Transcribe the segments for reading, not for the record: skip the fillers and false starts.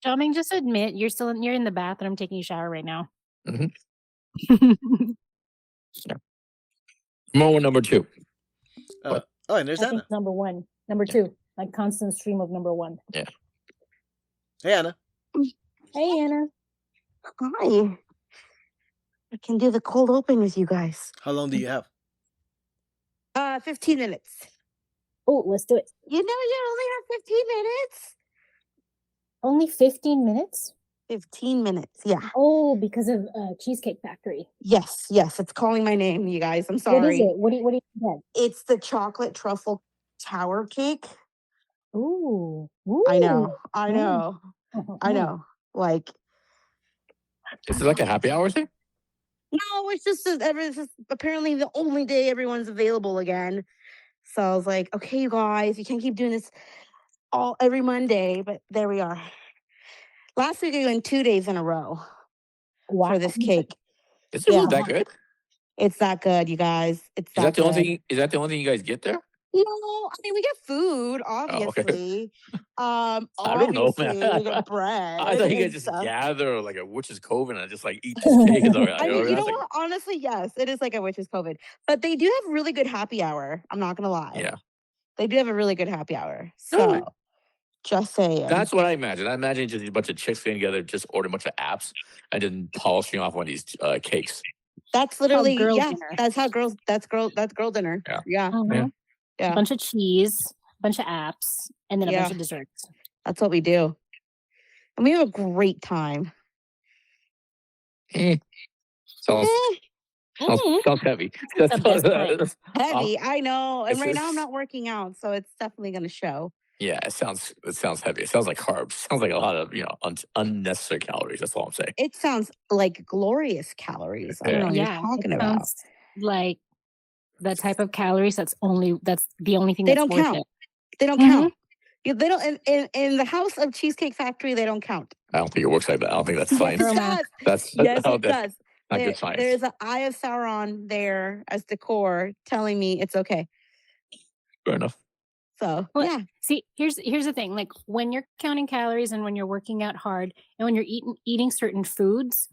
Jiaming, just admit you're in the bathroom taking a shower right now. Mhm. Moment number 2. And there's I Anna. think number 1. Number 2. Like constant stream of number 1. Yeah. Hey, Anna. Hey, Anna. Hi. I can do the cold open with you guys. How long do you have? 15 minutes. Oh, let's do it. You only have 15 minutes? Only 15 minutes? 15 minutes, yeah. Oh, because of Cheesecake Factory. Yes, it's calling my name, you guys. I'm sorry. What is it? What do you get? It's the Chocolate Truffle Tower Cake. Ooh. I know. Like, Is it like a happy hour thing? no, it's just apparently the only day everyone's available again. So I was like, okay, you guys, you can't keep doing this every Monday, but there we are. Last week I went 2 days in a row for this cake. Is it really that good? It's that good, you guys. Is that the only thing you guys get there? No, I mean we get food, obviously. I don't know, man. We get bread. I thought you guys just gather like a witch's coven and just like eat this cake. I mean, you know what? Honestly, yes, it is like a witch's coven. But they do have really good happy hour. I'm not gonna lie. Yeah. They do have a really good happy hour. So just saying. That's what I imagine. I imagine just a bunch of chicks getting together, just order a bunch of apps and then polishing off one of these cakes. That's literally dinner. That's girl dinner. Yeah. A bunch of cheese, a bunch of apps, and then a bunch of desserts. That's what we do. And we have a great time. Sounds heavy. Heavy, I know. And right now I'm not working out, so it's definitely going to show. Yeah, it sounds heavy. It sounds like carbs. It sounds like a lot of unnecessary calories. That's all I'm saying. It sounds like glorious calories. I don't know what you're talking about. Sounds like the type of calories that's the only thing they that's don't worth count. It. They don't count. They don't in the house of Cheesecake Factory. They don't count. I don't think it works like that. I don't think that's science. Yes, it does. Not good science. There's an Eye of Sauron there as decor telling me it's okay. Fair enough. So yeah. See, here's the thing. Like when you're counting calories and when you're working out hard and when you're eating certain foods,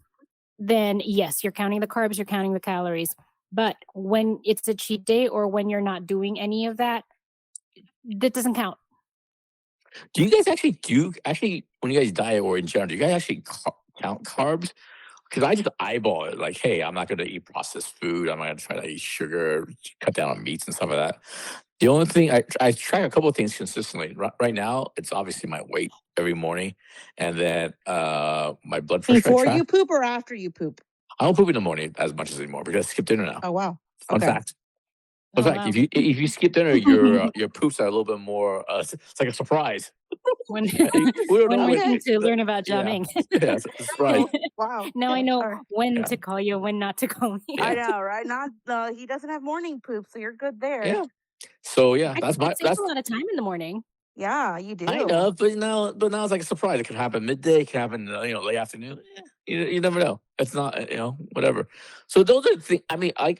then yes, you're counting the carbs, you're counting the calories. But when it's a cheat day or when you're not doing any of that, that doesn't count. Do you guys actually when you guys diet or in general, do you guys actually count carbs? Because I just eyeball it like, hey, I'm not going to eat processed food. I'm not going to try to eat sugar, cut down on meats and stuff like that. The only thing I try a couple of things consistently. Right now, it's obviously my weight every morning, and then my blood pressure. Before you poop or after you poop? I don't poop in the morning as much as anymore because I skip dinner now. Oh wow! Fun fact. In fact, if you skip dinner, your poops are a little bit more. It's like a surprise. When we're going to learn about Jiaming. Yeah, it's a surprise. Wow! Now I know when to call you, when not to call me. I know, right? He doesn't have morning poop, so you're good there. Yeah. So that's a lot of time in the morning. Yeah, you do. I know, but now it's like a surprise. It could happen midday. It could happen, late afternoon. You never know. It's not, whatever. So those are the things. I mean, I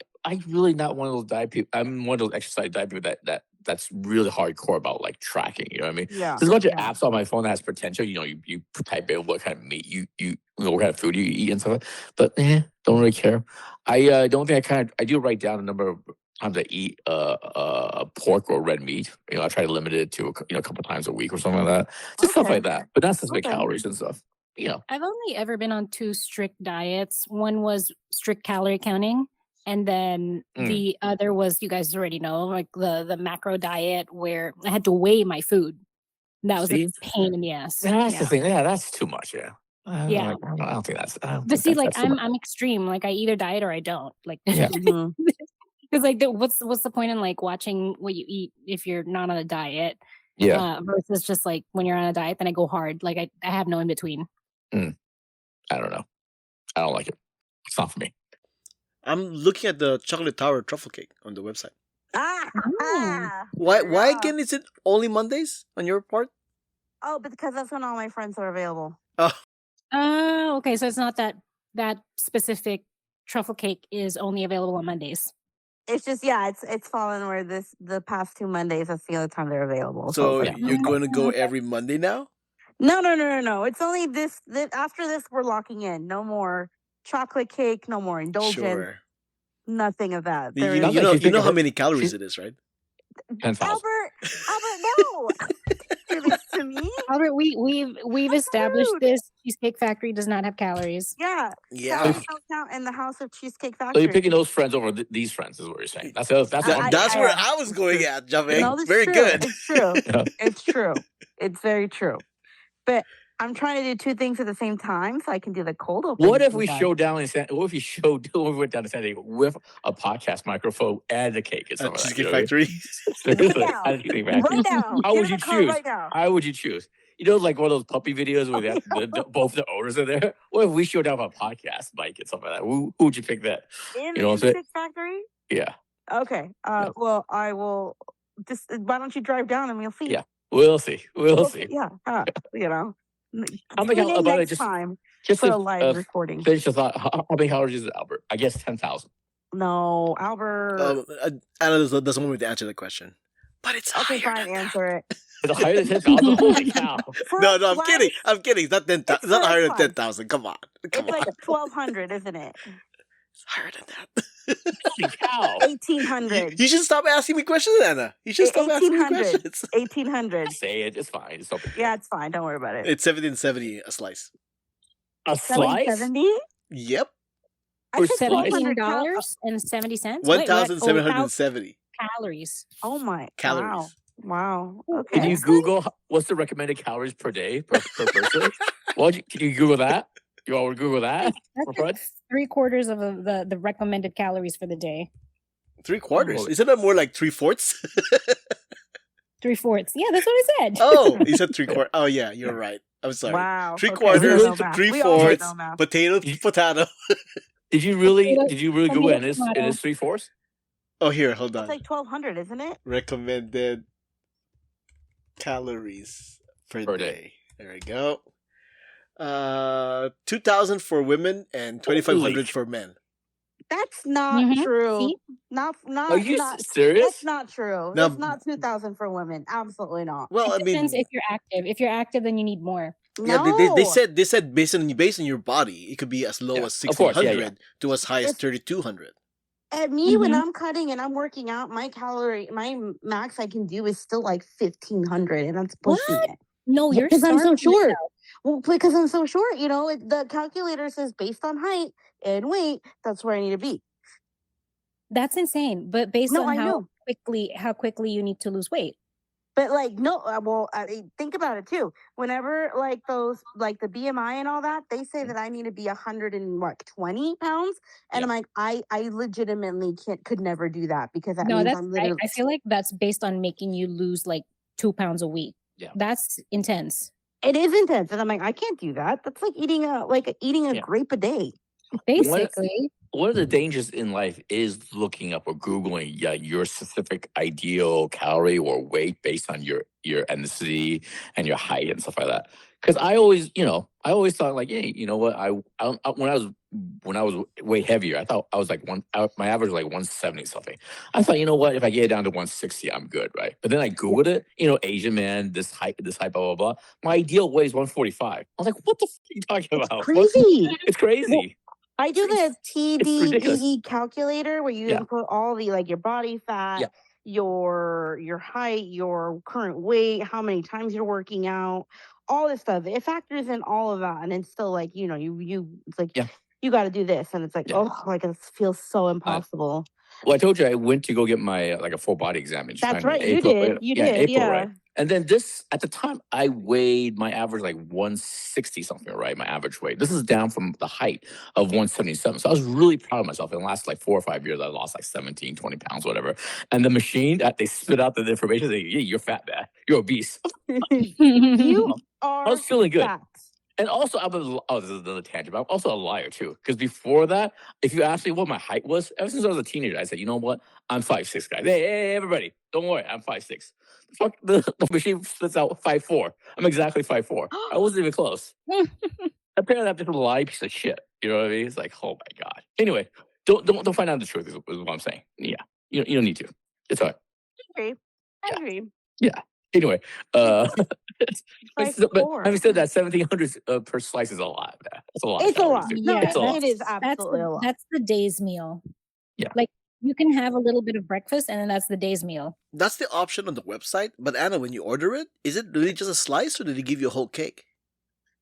really not one of those diet people. I'm one of those exercise diet people that's really hardcore about like tracking. You know what I mean? Yeah. There's a bunch of apps on my phone that has potential. You type in what kind of meat you what kind of food you eat and stuff. But don't really care. I don't think I do write down a number of times I eat pork or red meat. I try to limit it to a couple times a week or something like that. Just stuff like that. But that's just big calories and stuff. I've only ever been on 2 strict diets. One was strict calorie counting, and then the other was, you guys already know, like the macro diet where I had to weigh my food. That was a pain in the ass. That's the thing. Yeah, that's too much. Yeah. I don't think that's. But see, like I'm extreme. Like I either diet or I don't. Like. Because like, what's the point in like watching what you eat if you're not on a diet? Yeah. Versus just like when you're on a diet, then I go hard. Like I have no in between. I don't know. I don't like it. It's not for me. I'm looking at the Chocolate Tower Truffle Cake on the website. Why again is it only Mondays on your part? Oh, because that's when all my friends are available. Oh, okay. So it's not that specific truffle cake is only available on Mondays. It's just it's fallen where the past 2 Mondays that's the only time they're available. So you're going to go every Monday now? No. It's only this. After this, we're locking in. No more chocolate cake. No more indulgence. Sure. Nothing of that. You, There you is know, Sounds you like know, she's you know thinking how her. many calories She's it is, right? 10,000. Albert, no. Do this to me. Albert, we've That's established rude. this. Cheesecake Factory does not have calories. Yeah, Yeah. calories don't count in the house of Cheesecake So you're Factory. picking those friends over these friends, is what you're saying. That's what I'm That's getting where at. I was It's going true. at, Yeah. Jiaming. No, that's Very true. good. It's true. Yeah. It's true. It's very true. But I'm trying to do two things at the same time, so I can do the cold open. What if with we that. show down in San? What if we went down to San Diego with a podcast microphone and the cake and At stuff like that? Cheesecake You know what I mean? Factory. Right Seriously, now? at a Cheesecake Factory. Right now. How Get would in you the car choose? right now. How would you choose? You know, like one of those puppy videos where they have both the owners are there. What if we showed down a podcast mic and stuff like that? Who would you pick that? In You the know what I'm saying? Cheesecake Factory? Yeah, Okay. yeah, Well, I will just. Why don't you drive down and we'll see? yeah. We'll see. We'll We'll see. yeah. You know. How many Tune in about it? next time Just for a to live recording. finish the thought. How many calories is it, Albert? I guess 10,000. No, Albert. Anna doesn't want me to answer the question, but it's Okay, higher fine. than that. Answer it. Is it higher than 10,000? Holy cow! For No, a I'm slice, kidding. I'm kidding. It's not 10,000. It's not for a higher than slice. 10,000. Come on. Come It's on. like 1,200, isn't it? It's higher than that. Holy cow! 1,800. You should stop asking me questions, Anna. You should stop asking me 1,800. questions. 1,800. Say it. It's fine. It's no big deal. Yeah, it's fine. Don't worry about it. It's 1770 a slice. A slice? 770? Yep. I For said slice? 1,200 $17.70. 1,770 calories. Oh my. calories. Wow. Ooh, Okay. Can you Google what's the recommended calories per day per person? Well, can you Google that? You want to Google that? That's like 3/4 of the recommended calories for the day. 3/4? Holy- Isn't that more like 3/4? 3/4. Yeah, that's what I said. Oh, you said 3/4. Oh, yeah, you're right. I'm sorry. Wow. 3/4, Okay, so no math. 3/4, We all know math. potato. Did you really Tomato, Google it? And tomato. it's 3/4? Oh, here, hold It's on. like 1,200, isn't it? Recommended calories per day. There we go. 2,000 for women and 2,500 for men. That's not Mhm. true. See? Not Are you not. serious? That's not true. Now- That's not 2,000 for women. Absolutely not. Well, I It depends mean, if you're active. If you're active, then you need more. yeah, No. they said based on your body, it could be as low Yeah, as of course, 1,600 yeah. to as high as It's- 3,200. At me, when Mhm. I'm cutting and I'm working out, my max I can do is still like 1,500, and that's pushing What? it. No, you're Because I'm so starving short. yourself. Well, because I'm so short, the calculator says based on height and weight, that's where I need to be. That's insane. But based No, on I how know. quickly you need to lose weight. But like, no, think about it too. Whenever like those, like the BMI and all that, they say that I need to be 120 pounds, and I'm like, I legitimately could never do that because that No, means that's I'm I, literally. I feel like that's based on making you lose like 2 pounds a week. Yeah. That's intense. It is intense, and I'm like, I can't do that. That's like eating a Yeah. grape a day. Basically. One of the dangers in life is looking up or Googling your specific ideal calorie or weight based on your ethnicity and your height and stuff like that. Because I always thought like, hey, you know what? When I was way heavier, I thought I was like my average was like 170 something. I thought, you know what? If I get it down to 160, I'm good, right? But then I Googled it, Asian man, this height, blah, blah, blah. My ideal weight is 145. I was like, what the fuck are you talking about? Crazy. It's crazy. I do the ridiculous. TDEE calculator where you Yeah. input all the like your body fat, Yeah. your height, your current weight, how many times you're working out, all this stuff. It factors in all of that, and it's still like you it's like Yeah. you got to do this, and it's like Yeah. like it feels so impossible. Well, I told you I went to go get my like a full body exam in That's China right, in you April. did, you in did, April, yeah. right? And then this at the time I weighed my average like 160 something, right? My average weight. This is down from the height of 177. So I was really proud of myself. In the last like 4 or 5 years, I lost like 17, 20 pounds, whatever. And the machine, they spit out the information. They, yeah, you're fat, man. You're obese. You I are was feeling good. fat. And also, this is another tangent, but I'm also a liar too. Because before that, if you asked me what my height was, ever since I was a teenager, I said, you know what? I'm 5'6", guys. Hey, everybody, don't worry, I'm 5'6". Fuck, the machine spits out 5'4". I'm exactly 5'4". I wasn't even close. Apparently, I'm just a lying piece of shit. You know what I mean? It's like, oh my god. Anyway, don't find out the truth. Is what I'm saying. Yeah, you don't need to. It's all right. I agree. Yeah. Anyway, uh, By but 4. having said that, 1,700 per slice is a lot. Man. That's a lot of It's a calories, lot. dude. No, Yeah, It's a lot. it is that's absolutely a the lot. that's the day's meal. Yeah. Like you can have a little bit of breakfast and then that's the day's meal. That's the option on the website. But Anna, when you order it, is it really just a slice or did they give you a whole cake?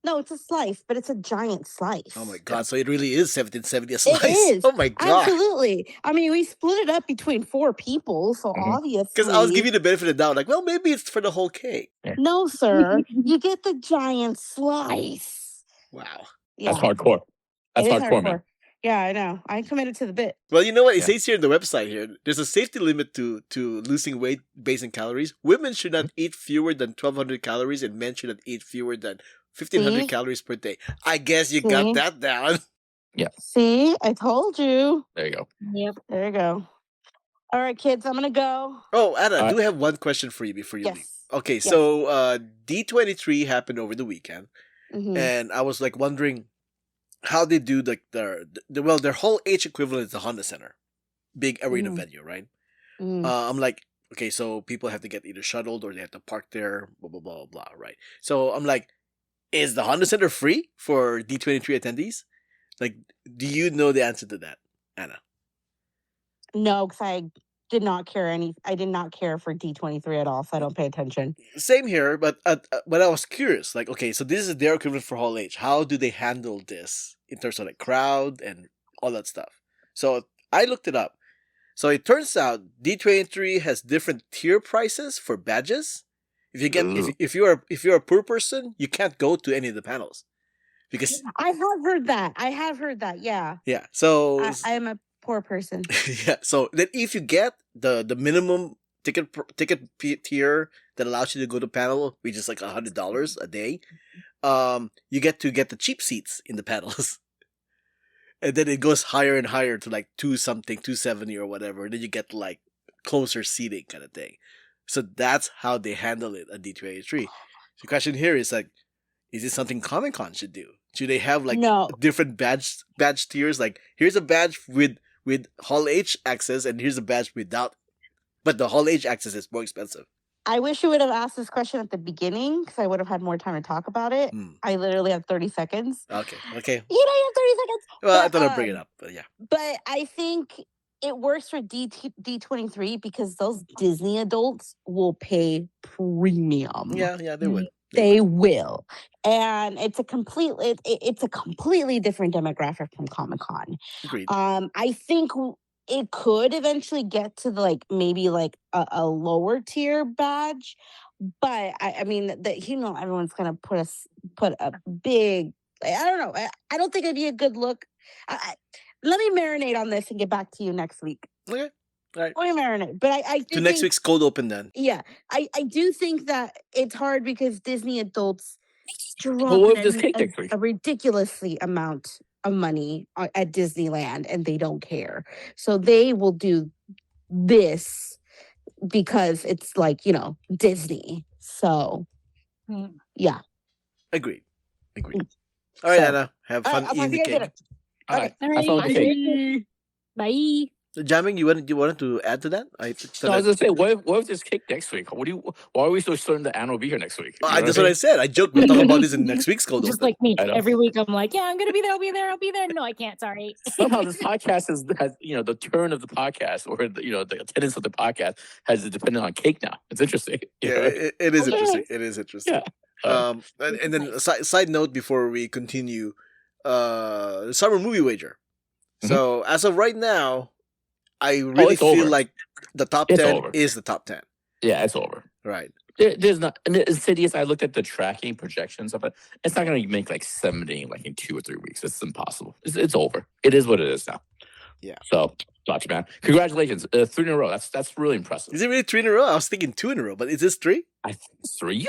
No, it's a slice, but it's a giant slice. Oh my god! So it really is 1770 a It slice. is. Oh my god! Absolutely. I mean, we split it up between 4 people, so Mhm. obviously. Because I was giving you the benefit of the doubt, like, well, maybe it's for the whole cake. No, sir. You get the giant slice. Wow. That's Yeah, hardcore. That's it is hardcore, man. Yeah, I know. I committed to the bit. Well, you know what? It Yeah. says here in the website here, there's a safety limit to losing weight based on calories. Women should not eat fewer than 1,200 calories, and men should not eat fewer than 1,500 See? calories per day. I guess you got See? that down. See, I told you. There you go. Yep. There you go. All right, kids, I'm going to go. Oh, Anna, I All do have one question for you before you leave. Yes. Okay, Yes. so D23 happened over the weekend, Mhm. and I was like wondering how they do their whole H equivalent is the Honda Center, big arena Mhm. venue, right? Mm. I'm like, okay, so people have to get either shuttled or they have to park there, blah blah blah blah, right? So I'm like, is the Honda Center free for D23 attendees? Like, do you know the answer to that, Anna? No, because I did not care for D23 at all, so I don't pay attention. Same here, but I was curious. Like, okay, so this is their equivalent for Hall H. How do they handle this in terms of like crowd and all that stuff? So I looked it up. So it turns out D23 has different tier prices for badges. If you get if you're a poor person, you can't go to any of the panels because I have heard that. Yeah. yeah. So I am a poor person. yeah. So then if you get the minimum ticket tier that allows you to go to panel, which is like $100 a day, you get to get the cheap seats in the panels. And then it goes higher and higher to like 270 or whatever. And then you get like closer seating kind of thing. So that's how they handle it at D23. The question here is like, is this something Comic Con should do? Should they have like No. different badge tiers? Like here's a badge with Hall H access, and here's a badge without. But the Hall H access is more expensive. I wish you would have asked this question at the beginning because I would have had more time to talk about it. I literally have 30 seconds. Okay. You know, you have 30 seconds. Well, I But, thought I'd bring it up, but yeah. But I think it works for D23 because those Disney adults will pay premium. Yeah, they would. They will. And it's a completely different demographic from Comic-Con. Agreed. I think it could eventually get to maybe a lower tier badge, but I mean everyone's gonna put a big. I don't know. I don't think it'd be a good look. Let me marinate on this and get back to you next week. Okay. All right. Let me marinate. But I do to next think, week's cold open then. Yeah, I do think that it's hard because Disney adults drop what if this cake next week? a ridiculously amount of money at Disneyland and they don't care. So they will do this because it's Disney. So yeah. Agreed. All right, So- Anna. Have fun I'll talk eating to the you guys cake. later. All Okay. right. Have fun with the cake. Bye. Jiaming, you wanted to add to that? No, I was gonna say, what if this cake next week? Why are we so certain that Anna will be here next week? You know that's I what I mean? said. I joked we'll talk about this in next week's cold Just open. like me. I know. Every week I'm like, yeah, I'm gonna be there, I'll be there. No, I can't, sorry. Somehow this podcast has the turn of the podcast or the attendance of the podcast has depended on cake now. It's interesting. you Yeah, know? it is Okay. interesting. It is interesting. Yeah. And then a side note before we continue, summer movie wager. So as of right now, I really it's feel over. like the top It's 10 over. is the top 10. Yeah, it's over. Right. There's not. And Insidious, I looked at the tracking projections of it. It's not going to make like 70 like in 2 or 3 weeks. It's impossible. It's over. It is what it is now. Yeah. So, gotcha, man. Congratulations, 3 in a row. That's really impressive. Is it really 3 in a row? I was thinking 2 in a row, but is this 3? I think it's 3.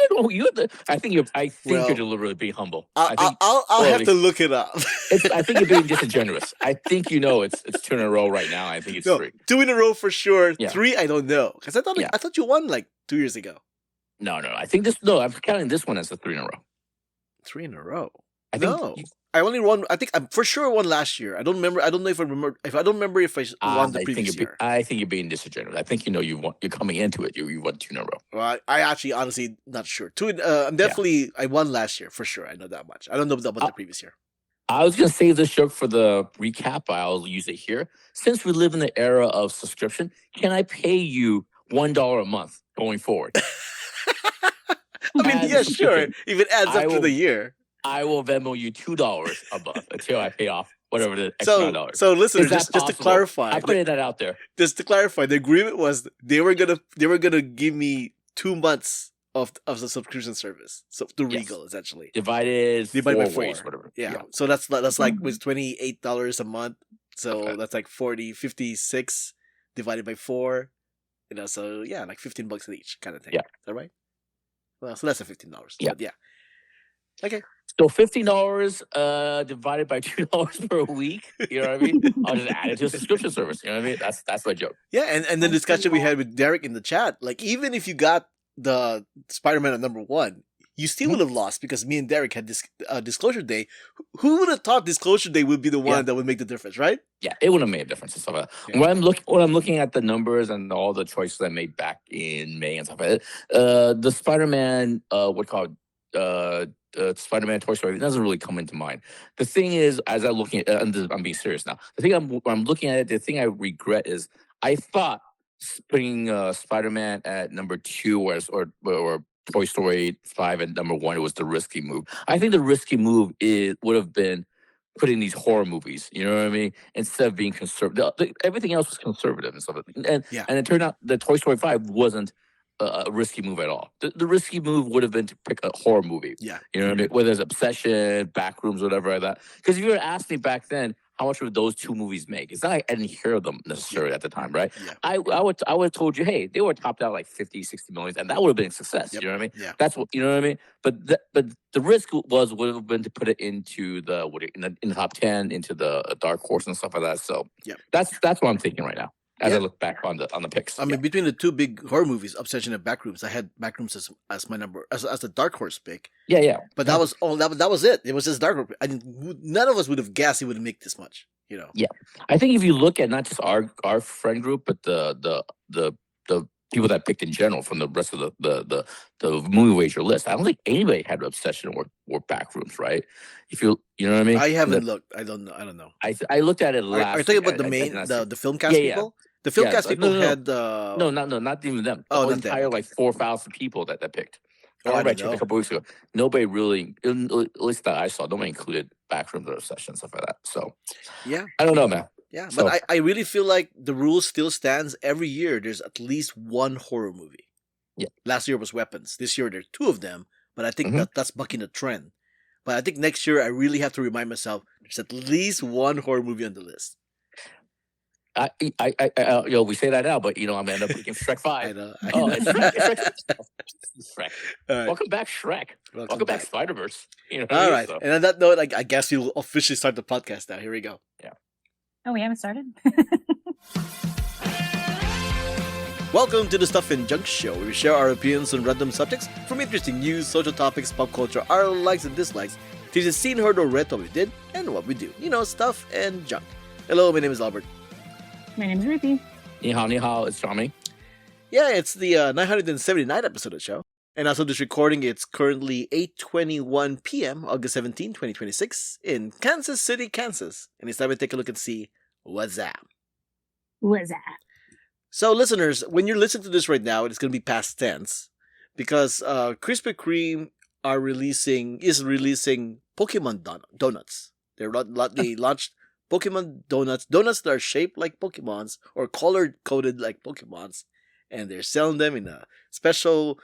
I think Well, you're deliberately being humble. I'll have to look it up. I think you're being disingenuous. I think it's 2 in a row right now. I think it's 3. 2 in a row for sure. Yeah. 3, I don't know, because I thought you won like 2 years ago. No. I think I'm counting this one as a 3 in a row. 3 in a row. I think No, I only won. I think I'm for sure won last year. I don't remember. I don't know if I remember. If I don't remember if I won the previous year. I think you're being disingenuous. I think you're coming into it. You won 2 in a row. Well, I actually honestly not sure. I'm definitely I won last year for sure. I know that much. I don't know about the previous year. I was gonna save this joke for the recap, but I'll use it here. Since we live in the era of subscription, can I pay you $1 a month going forward? I mean, As a yeah, sure. subscription, If it adds I up to will- the year. I will Venmo you $2 a month until I pay off whatever the X amount of dollars. So listen, Is that just to possible? clarify, I'm putting that out there. just to clarify, the agreement was they were gonna give me 2 months of the subscription service. So to Yes. Regal essentially. Divided By 4 4. ways, whatever. Yeah. So that's like Mhm. was $28 a month. So Okay. that's like 56 divided by 4. So yeah, like $15 each kind of thing. Yeah. Is that right? Well, so less than $15. Yeah. But yeah. Okay. So $15 divided by $2 per week. You know what I mean? I'll just add it to a subscription service. You know what I mean? That's my joke. Yeah, and the discussion we had with Derek in the chat, like even if you got the Spider-Man at number 1, you still would have lost because me and Derek had this Disclosure Day. Who would have thought Disclosure Day would be the one that would make the difference, right? Yeah, it would have made a difference and stuff like that. Yeah. When I'm looking at the numbers and all the choices I made back in May and stuff like that, the Spider-Man, Spider-Man Toy Story, it doesn't really come into mind. The thing is, as I'm looking at, I'm being serious now. The thing I'm looking at it, the thing I regret is I thought putting Spider-Man at number 2 or Toy Story 5 at number 1 was the risky move. I think the risky move would have been putting these horror movies, you know what I mean, instead of being conservative. Everything else was conservative and stuff. And it turned out that Toy Story 5 wasn't a risky move at all. The risky move would have been to pick a horror movie. Yeah. You know what I mean? Whether it's Obsession, Backrooms, whatever like that. Because if you were asking me back then, how much would those 2 movies make? It's not like I didn't hear of them necessarily at the time, right? Yeah. I would have told you, hey, they were topped out like 50, 60 million, and that would have been a success. Yep. You know what I mean? Yeah. That's what you know what I mean. But the risk would have been to put it into in the top 10, into the dark horse and stuff like that. So that's what I'm thinking right now as I look back on the picks. I mean, between the 2 big horror movies, Obsession and Backrooms, I had Backrooms as my number as the dark horse pick. Yeah. But that was all. That was it. It was just dark horse. None of us would have guessed it would make this much. You know. Yeah, I think if you look at not just our friend group, but the people that picked in general from the rest of the movie wager list, I don't think anybody had Obsession or Backrooms, right? If you know what I mean. I haven't looked. I don't know. I looked at it last. Are you talking about the film cast people? The film cast people had no, not even them. Oh, the not entire them. like 4,000 people that picked. Oh, I I didn't checked a know. couple weeks ago. Nobody really, at least that I saw, nobody included Backrooms or Obsession and stuff like that. So Yeah. I don't know, man. Yeah, So- but I really feel like the rule still stands. Every year, there's at least 1 horror movie. Yeah. Last year was Weapons. This year, there's 2 of them. But I think Mhm. that's bucking the trend. But I think next year, I really have to remind myself there's at least 1 horror movie on the list. we say that now, but I'm gonna end up picking Shrek 5. I know. Oh, it's Shrek. It's Shrek. All right. Welcome back, Shrek. Welcome back, Spider-Verse. All right. And on that note, I guess we'll officially start the podcast now. Here we go. Oh, we haven't started? Welcome to the Stuff and Junk Show, where we share our opinions on random subjects, from interesting news, social topics, pop culture, our likes and dislikes, to the seen, heard, or read what we did and what we do. Stuff and junk. Hello, my name is Albert. My name's Ruthy. Ni hao, it's Jiaming. Yeah, it's the 979th episode of the show. And as of this recording, it's currently 8:21 p.m., August 17, 2026, in Kansas City, Kansas. And it's time to take a look and see what's up. What's that? So, listeners, when you're listening to this right now, it's going to be past tense because Krispy Kreme is releasing Pokemon donuts. They launched Pokemon donuts that are shaped like Pokemons or color-coded like Pokemons, and they're selling them in a special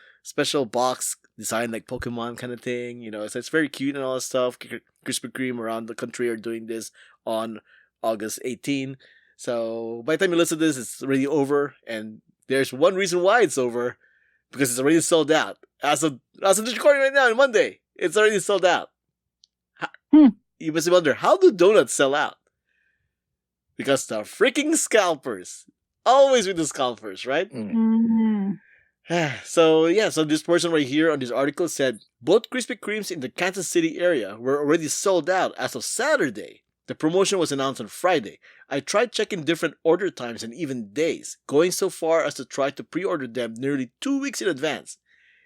box designed like Pokemon kind of thing. So it's very cute and all that stuff. Krispy Kreme around the country are doing this on August 18. So by the time you listen to this, it's already over, and there's one reason why it's over, because it's already sold out. As of this recording right now on Monday, it's already sold out. You must wonder, how do donuts sell out? Because the freaking scalpers. Always with the scalpers, right? Mm. So this person right here on this article said both Krispy Kremes in the Kansas City area were already sold out as of Saturday. The promotion was announced on Friday. I tried checking different order times and even days, going so far as to try to pre-order them nearly 2 weeks in advance.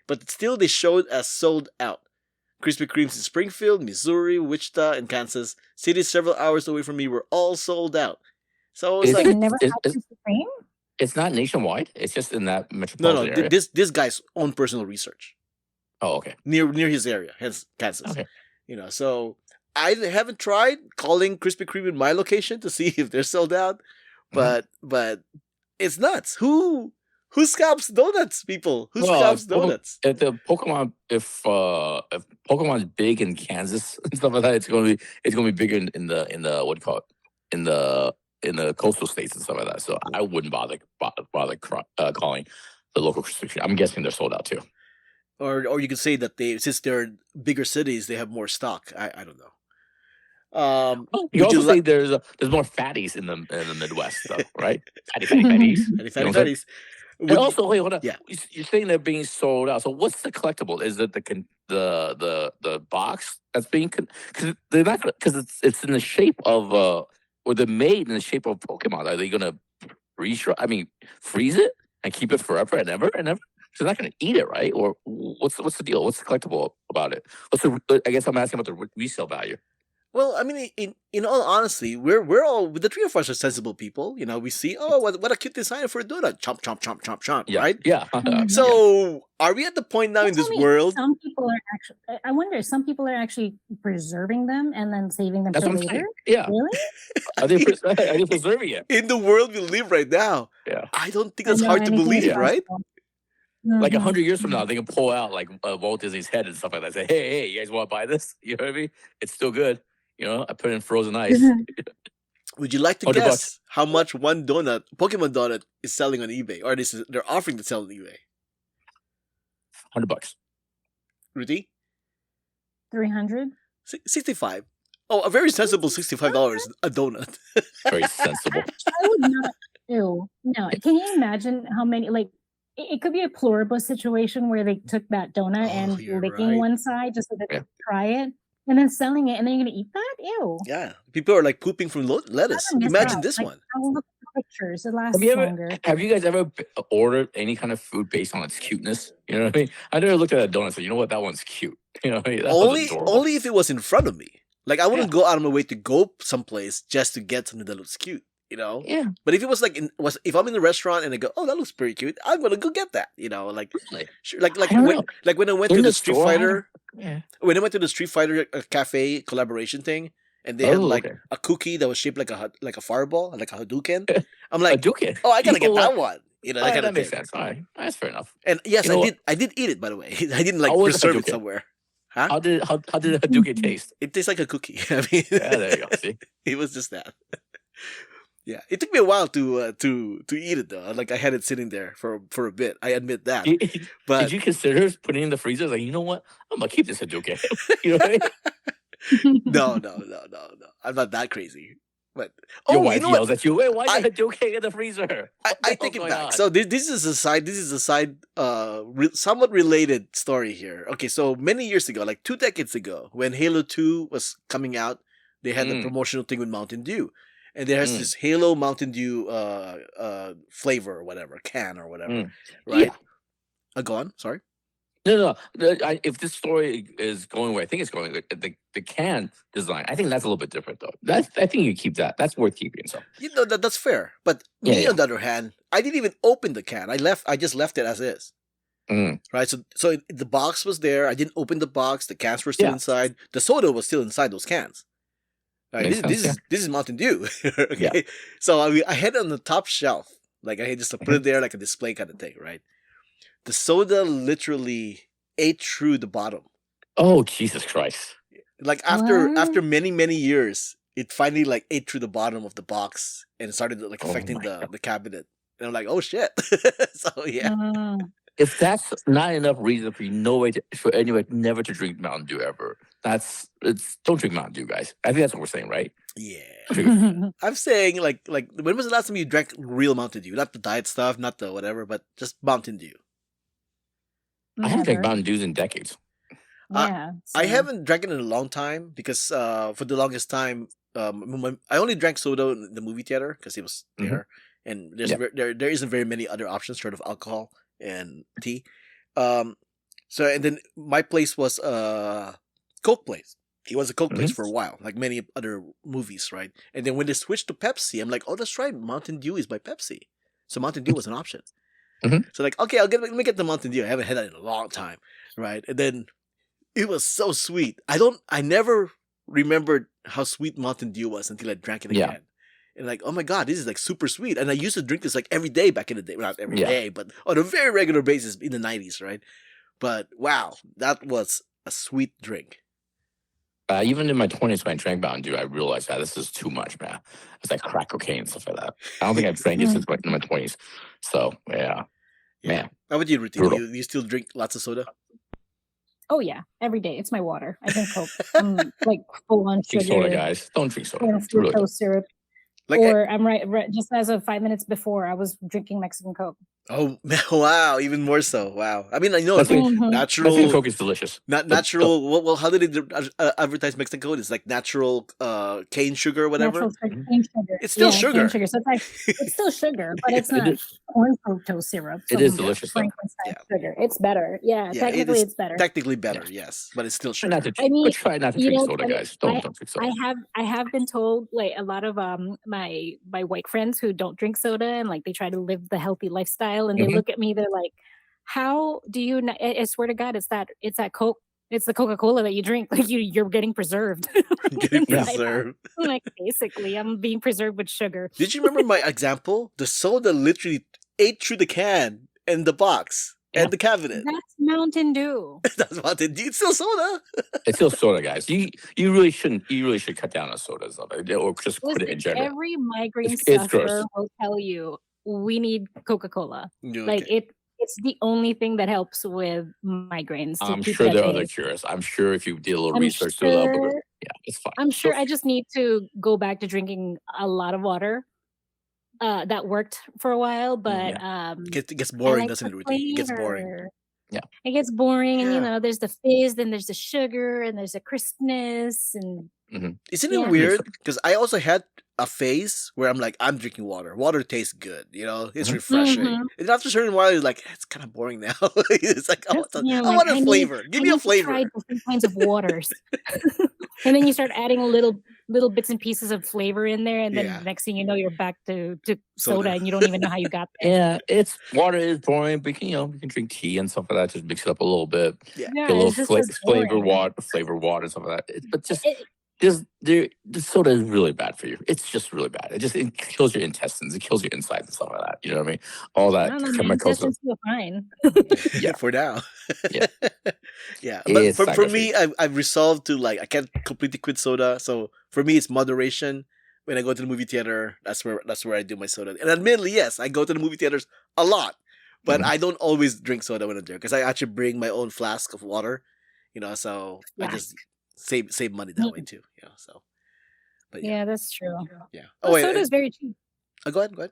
But still they showed as sold out. Krispy Kremes in Springfield, Missouri, Wichita, and Kansas, cities several hours away from me, were all sold out. So it's Is like, I've it? never Is, had is, Krispy Kreme. it's not nationwide. It's just in that no, metropolitan area. this guy's own personal research Oh, okay. near his area, hence Kansas. Okay. So I haven't tried calling Krispy Kreme in my location to see if they're sold out, but it's nuts. Who scalps donuts, people? Who scalps donuts? If the Pokemon, if Pokemon's big in Kansas and stuff like that, it's gonna be bigger in the what do you call it, in the coastal states and stuff like that. So I wouldn't bother calling the local restriction. I'm guessing they're sold out too. Or you could say that since they're bigger cities, they have more stock. I don't know. You also say there's more fatties in the Midwest, though, right? Fatties. fatties. And also, wait, hold on. Yeah. You're saying they're being sold out. So what's the collectible? Is it the box that's being because they're not because it's in the shape of or they're made in the shape of Pokemon. Are they gonna freeze it and keep it forever and ever and ever? So they're not gonna eat it, right? Or what's the deal? What's the collectible about it? I guess I'm asking about the resale value. Well, I mean, in all honesty, we're all the three of us are sensible people. We see, oh, what a cute design for a donut, chomp chomp chomp chomp chomp, Yeah. right? Yeah. So, are we at the point now in this world? Some people are actually. I wonder. Some people are actually preserving them and then saving them That's for what I'm later. saying. Yeah. Really? Are they preserving it? In the world we live right now, Yeah. I don't think that's hard to believe, right? Like 100 years from now, they can pull out like Walt Disney's head and stuff like that. Say, hey, you guys want to buy this? You know what I mean? It's still good. I put it in frozen ice. Would you like to $100 guess how much one Pokemon donut, is selling on eBay, or they're offering to sell on eBay? $100. Ruthy? 300. 65. Oh, a very sensible $65 a donut. Very sensible. I would not. Ew. No. Can you imagine how many it could be a pluribus situation where they took that donut and licking one side just so they could try it, and then selling it, and then you're gonna eat that? Ew. Yeah, people are like pooping from lettuce. Imagine this one. I'll look at the pictures. It lasts longer. Have you guys ever ordered any kind of food based on its cuteness? You know what I mean? I never looked at a donut and said, you know what, that one's cute. You know, that one's adorable. Only if it was in front of me. Like I wouldn't go out of my way to go someplace just to get something that looks cute. Yeah. But if it was if I'm in the restaurant and I go, oh, that looks pretty cute, I'm gonna go get that. Sure, when I went to the Street Fighter, when I went to the Street Fighter cafe collaboration thing, and they had a cookie that was shaped like a fireball, like a Hadouken. I'm like, Hadouken. Oh, I gotta get that one. That makes sense. All right, that's fair enough. And yes, I did eat it. By the way, I didn't preserve it somewhere. Huh? How did Hadouken taste? It tastes like a cookie. I mean, there you go. See, it was just that. Yeah, it took me a while to eat it though. Like I had it sitting there for a bit. I admit that. But did you consider putting it in the freezer? Like, you know what? I'm gonna keep this Hadouken. You know what I mean? No. I'm not that crazy. But your wife yells at you. Wait, why is the Hadouken in the freezer? I take it back. So this is a side somewhat related story here. Okay, so many years ago, like 2 decades ago, when Halo 2 was coming out, they had the promotional thing with Mountain Dew. And there has this Halo Mountain Dew flavor or whatever, can or whatever. Right? Yeah. Go on, sorry. No. If this story is going where I think it's going, the can design, I think that's a little bit different though. I think you keep that. That's worth keeping. So that's fair. But me on the other hand, I didn't even open the can. I just left it as is. Right. So the box was there. I didn't open the box. The cans were still inside. The soda was still inside those cans. Right, this is Mountain Dew. Okay. Yeah. So I had it on the top shelf. Like I had just to put it there like a display kind of thing, right? The soda literally ate through the bottom. Oh, Jesus Christ. Like after many years, it finally like ate through the bottom of the box and started like affecting the cabinet. And I'm like, oh shit. So yeah. If that's not enough reason for anyone never to drink Mountain Dew ever, don't drink Mountain Dew, guys. I think that's what we're saying, right? Yeah. I'm saying like when was the last time you drank real Mountain Dew? Not the diet stuff, not the whatever, but just Mountain Dew. I haven't drank Never. Mountain Dews in decades. Yeah. I Same. haven't drank it in a long time because for the longest time, I only drank soda in the movie theater because it was Mhm. there, and Yeah. there isn't very many other options short of alcohol and tea. Um, so and then my place was a Coke place. It was a Coke place Mhm. for a while, like many other movies, right? And then when they switched to Pepsi, I'm like, oh, that's right, Mountain Dew is by Pepsi, so Mountain Dew was an option. Mhm. So like, okay, let me get the Mountain Dew. I haven't had that in a long time, right? And then it was so sweet. I never remembered how sweet Mountain Dew was until I drank it Yeah. again. And like, oh my god, this is like super sweet. And I used to drink this like every day back in the day. Well, not every Yeah. day, but on a very regular basis in the 90s, right? But wow, that was a sweet drink. Even in my 20s when I drank Mountain Dew, I realized that this is too much, man. It's like crack cocaine and stuff like that. I don't think I've drank it since in my 20s. So yeah, Yeah. man, How about you, Ruthy? brutal. Do you still drink lots of soda? Oh yeah, every day. It's my water. I drink Coke. I'm like full on Drink soda, sugar, guys. Don't drink soda. full It's really good. fructose syrup. Like, Or I'm right. Just as of 5 minutes before, I was drinking Mexican Coke. oh wow, even more so. Wow. I mean, I know Mexican, Mhm. Mexican natural. Coke is delicious. Not But natural. Well, how did they advertise Mexican Coke? It's like natural cane sugar or whatever. Natural cane sugar. It's still yeah, sugar. cane sugar. So it's like it's still sugar, but it's Yeah. not corn fructose syrup. It is some delicious, though. Frankenstein sugar. It's better. Yeah, Yeah, technically it is it's better. technically better, yes, but it's still Try not sugar. to, I mean, but try not to you drink know, soda, funny, guys. Don't drink soda. I have been told like a lot of my white friends who don't drink soda and like they try to live the healthy lifestyle and they Mhm. look at me, they're like, how do you not, I swear to God, it's that Coke, it's the Coca-Cola that you drink. Like you're getting preserved. Getting Yeah. preserved. Like basically I'm being preserved with sugar. Did you remember my example? The soda literally ate through the can and the box Yeah. and the cabinet. That's Mountain Dew. That's what it did. It's still soda. It's still soda, guys. You really shouldn't. You really should cut down on sodas, though, or just quit it in Listen, general. every migraine It's sufferer gross. will tell you we need Coca-Cola. Like Okay. it's the only thing that helps with migraines to I'm keep sure it at there are bay. other cures. I'm sure if you did a little I'm research, to level, sure. yeah, it's fine. I'm sure So- I just need to go back to drinking a lot of water. That worked for a while, but It gets I boring, like doesn't the it, Ruthie? It gets boring. flavor. Yeah. It gets boring, and Yeah. you know, there's the fizz, then there's the sugar, and there's the crispness, and Isn't Yeah. it weird? Because I also had a phase where I'm like, I'm drinking water. Water tastes good, you know, it's Mhm. refreshing. Mhm. And after a certain while, it's like, it's kind of boring now. It's like, I Yeah, want like, a flavor. Give me a to try flavor. different kinds of waters. And then you start adding little bits and pieces of flavor in there, and then Yeah. next thing you know, you're back to Soda. soda, and you don't even know how you got there. Yeah, it's water is boring, but you can drink tea and stuff like that. Just mix it up a little bit. Yeah. Yeah, Get a little it's just as flavor boring. water and stuff like that. But just It- the soda is really bad for you. It's just really bad. It kills your intestines. It kills your insides and stuff like that. You know what I mean? All I that don't know, my chemicals. intestines feel fine. Yeah. For now. Yeah. Yeah. But It's not for good for me, I've resolved to like, I can't completely quit soda. So for me, it's moderation. When I go to the movie theater, that's where I do my soda. And admittedly, yes, I go to the movie theaters a lot, but Mhm. I don't always drink soda when I'm there because I actually bring my own flask of water, you know, so I just save money that way too, you know, so. But yeah. Yeah, that's true. Yeah. Oh, Oh, wait. soda's very cheap. Go ahead.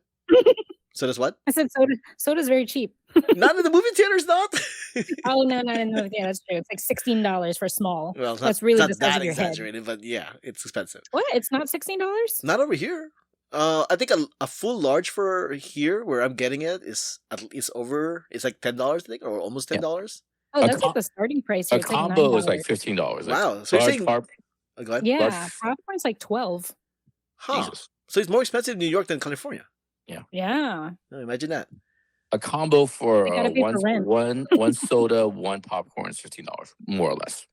So that's what? I said soda's very cheap. Not in the movie theaters, not. Oh no, not in the yeah, that's true. It's like $16 for small. Well, it's That's not, really it's the not size that of your head. exaggerated, but yeah, it's expensive. What? It's not $16? Not over here. I think a full large for here where I'm getting it is over. It's like $10, I think, or almost $10. Oh, A that's like com- the starting price A here. It's like combo is $9. like $15. Wow. So you're saying? Go ahead. Yeah, large- popcorn's like 12. Huh. Jesus. So it's more expensive in New York than California. Yeah. Oh, imagine that. A combo for You gotta pay for rent. one soda, one popcorn is $15, more or less.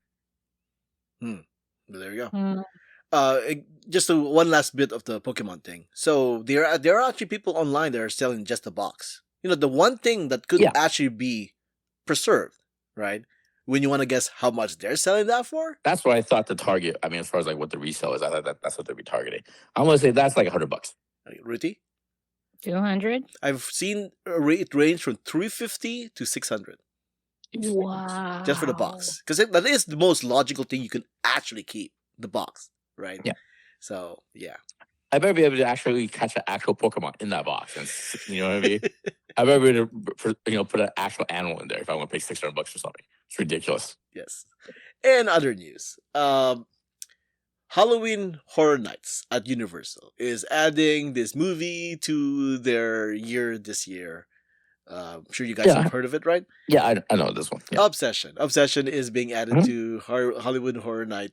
But there you go. Mm. Just one last bit of the Pokemon thing. So there are actually people online that are selling just a box. You know, the one thing that could Yeah. actually be preserved, right? When you want to guess how much they're selling that for, That's what I thought the target. I mean, as far as like what the resale is, I thought that's what they'd be targeting. I'm gonna say that's like $100. Ruthie, 200? I've seen it range from 350 to 600 Wow. just for the box, because that is the most logical thing you can actually keep, the box, right? Yeah. So yeah. I better be able to actually catch an actual Pokemon in that box, and you know what I mean. I better be able to put an actual animal in there if I want to pay $600 for something. It's ridiculous. Yes. And other news. Halloween Horror Nights at Universal is adding this movie to their year this year. I'm sure you guys Yeah. have heard of it, right? Yeah, I know this one. Yeah. Obsession. Obsession is being added Mhm. to Hollywood Horror Night.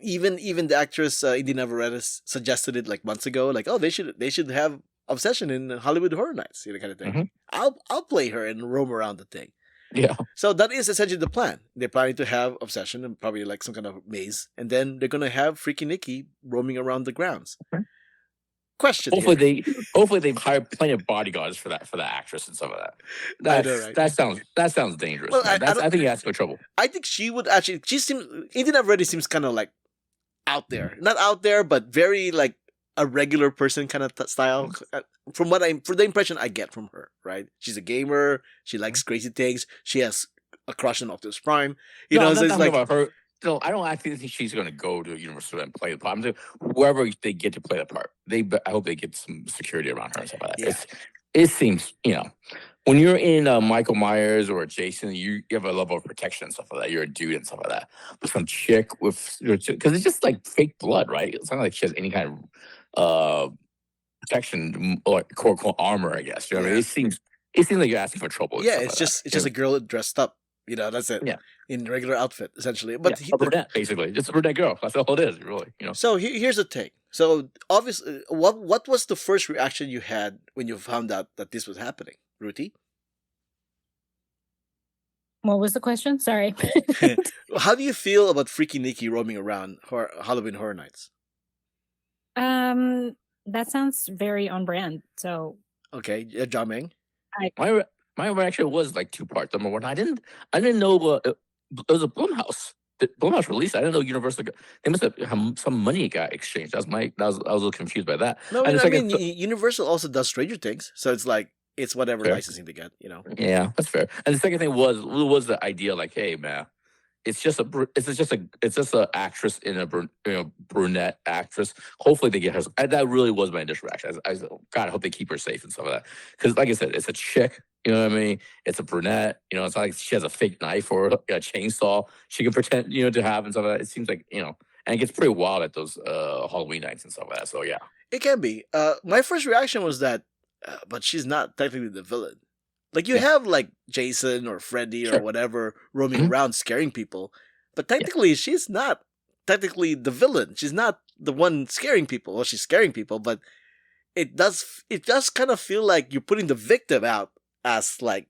Even the actress Indy Navarrete suggested it like months ago. Like, oh, they should have Obsession in Hollywood Horror Nights, kind of thing. Mhm. I'll play her and roam around the thing. Yeah. So that is essentially the plan. They're planning to have Obsession and probably like some kind of maze, and then they're gonna have Freaky Nikki roaming around the grounds. Okay. Question. Hopefully they've hired plenty of bodyguards for that actress and stuff like that. I know, right? That sounds dangerous. Well, man. I think he has no trouble. I think she would actually. She seems. Indy Navarrete seems kind of like out there, not out there, but very like a regular person kind of style. From the impression I get from her, right? She's a gamer. She likes crazy things. She has a crush on Optimus Prime. You know, I'm so not it's talking like about her. No, I don't actually think she's going to go to Universal and play the part. I'm saying whoever they get to play the part, I hope they get some security around her and stuff like that. Yeah. It seems, when you're in Michael Myers or Jason, you have a level of protection and stuff like that. You're a dude and stuff like that. But some chick because it's just like fake blood, right? It's not like she has any kind of protection or quote armor, I guess. You know what I mean? It seems like you're asking for trouble. Yeah, it's just a girl dressed up. That's it. Yeah. In regular outfit, essentially. But a brunette, basically. Just a brunette girl. That's all it is, really. So here's the thing. So obviously, what was the first reaction you had when you found out that this was happening, Ruthy? What was the question? Sorry. How do you feel about Freaky Nikki roaming around Halloween Horror Nights? That sounds very on brand. So okay, Jiaming. My reaction was like two parts. Number one, I didn't know it was a Blumhouse. The Blumhouse released. I didn't know Universal. They must have some money got exchanged. I was a little confused by that. No, I mean Universal also does Stranger Things, so it's like it's whatever fair. Licensing they get. Yeah, that's fair. And the second thing was the idea like, hey man, it's just a actress in a brunette actress. Hopefully they get her. That really was my initial reaction. God, I hope they keep her safe and stuff like that. Because like I said, it's a chick. You know what I mean? It's a brunette. It's not like she has a fake knife or a chainsaw she can pretend to have and stuff like that. It seems like and it gets pretty wild at those Halloween nights and stuff like that. So yeah, it can be. My first reaction was that, but she's not technically the villain. Like you have like Jason or Freddy or whatever roaming around scaring people, but technically she's not technically the villain. She's not the one scaring people. Well, she's scaring people, but it does kind of feel like you're putting the victim out as like,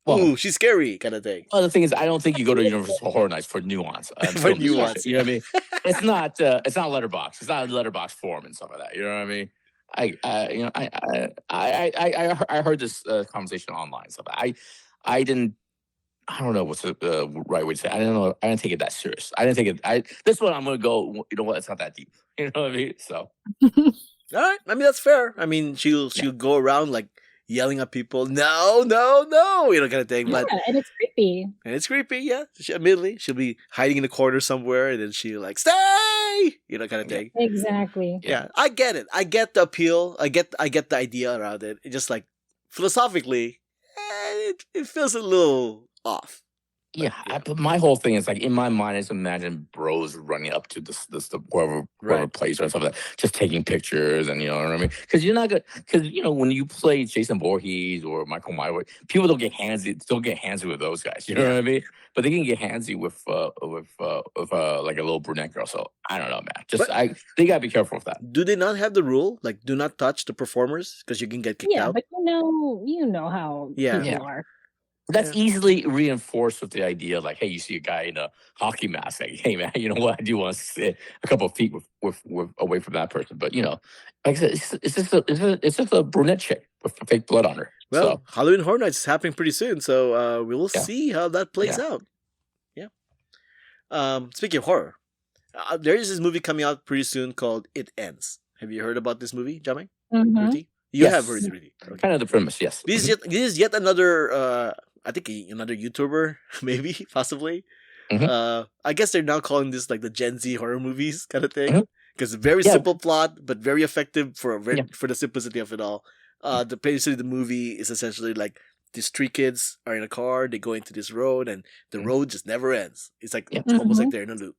ooh, she's scary kind of thing. Well, the thing is, I don't think you go to Universal Horror Nights for nuance. For nuance, you know what I mean? It's not letterbox. It's not a letterbox form and stuff like that. You know what I mean? I heard this conversation online. So I don't know what's the right way to say it. I don't know. I didn't take it that serious. I didn't take it. This one I'm gonna go. You know what? It's not that deep. You know what I mean? So all right. I mean that's fair. I mean she'll go around like yelling at people. No, kind of thing. But and it's creepy. Yeah. Admittedly, she'll be hiding in the corner somewhere, and then she'll like stay. Kind of thing. Exactly. Yeah, I get it. I get the appeal. I get the idea around it. It just like philosophically, it feels a little off. Yeah, but my whole thing is like in my mind, I just imagine bros running up to this whoever place or something, just taking pictures and you know what I mean. Because you're not good. Because when you play Jason Voorhees or Michael Myers, people don't get handsy with those guys. You know what I mean? But they can get handsy with like a little brunette girl. So I don't know, man. They gotta be careful with that. Do they not have the rule like do not touch the performers because you can get kicked out? Yeah, but you know how people are. That's easily reinforced with the idea, like, hey, you see a guy in a hockey mask, like, hey, man, you know what? I do want to sit a couple of feet with away from that person, but like I said, it's just a brunette chick with fake blood on her. Well, Halloween Horror Nights is happening pretty soon, so we will see how that plays out. Yeah. Speaking of horror, there is this movie coming out pretty soon called It Ends. Have you heard about this movie, Jiaming? Mm-hmm. You have heard it, Ruthy. Okay. Kind of the premise, yes. This is yet another. I think another YouTuber, maybe, possibly. Mm-hmm. I guess they're now calling this like the Gen Z horror movies kind of thing. because very Yeah. simple plot, but very effective for Yeah. for the simplicity of it all. Basically the movie is essentially like these three kids are in a car, they go into this road, and the Mhm. road just never ends. It's like Yeah. almost like Mhm. they're in a loop.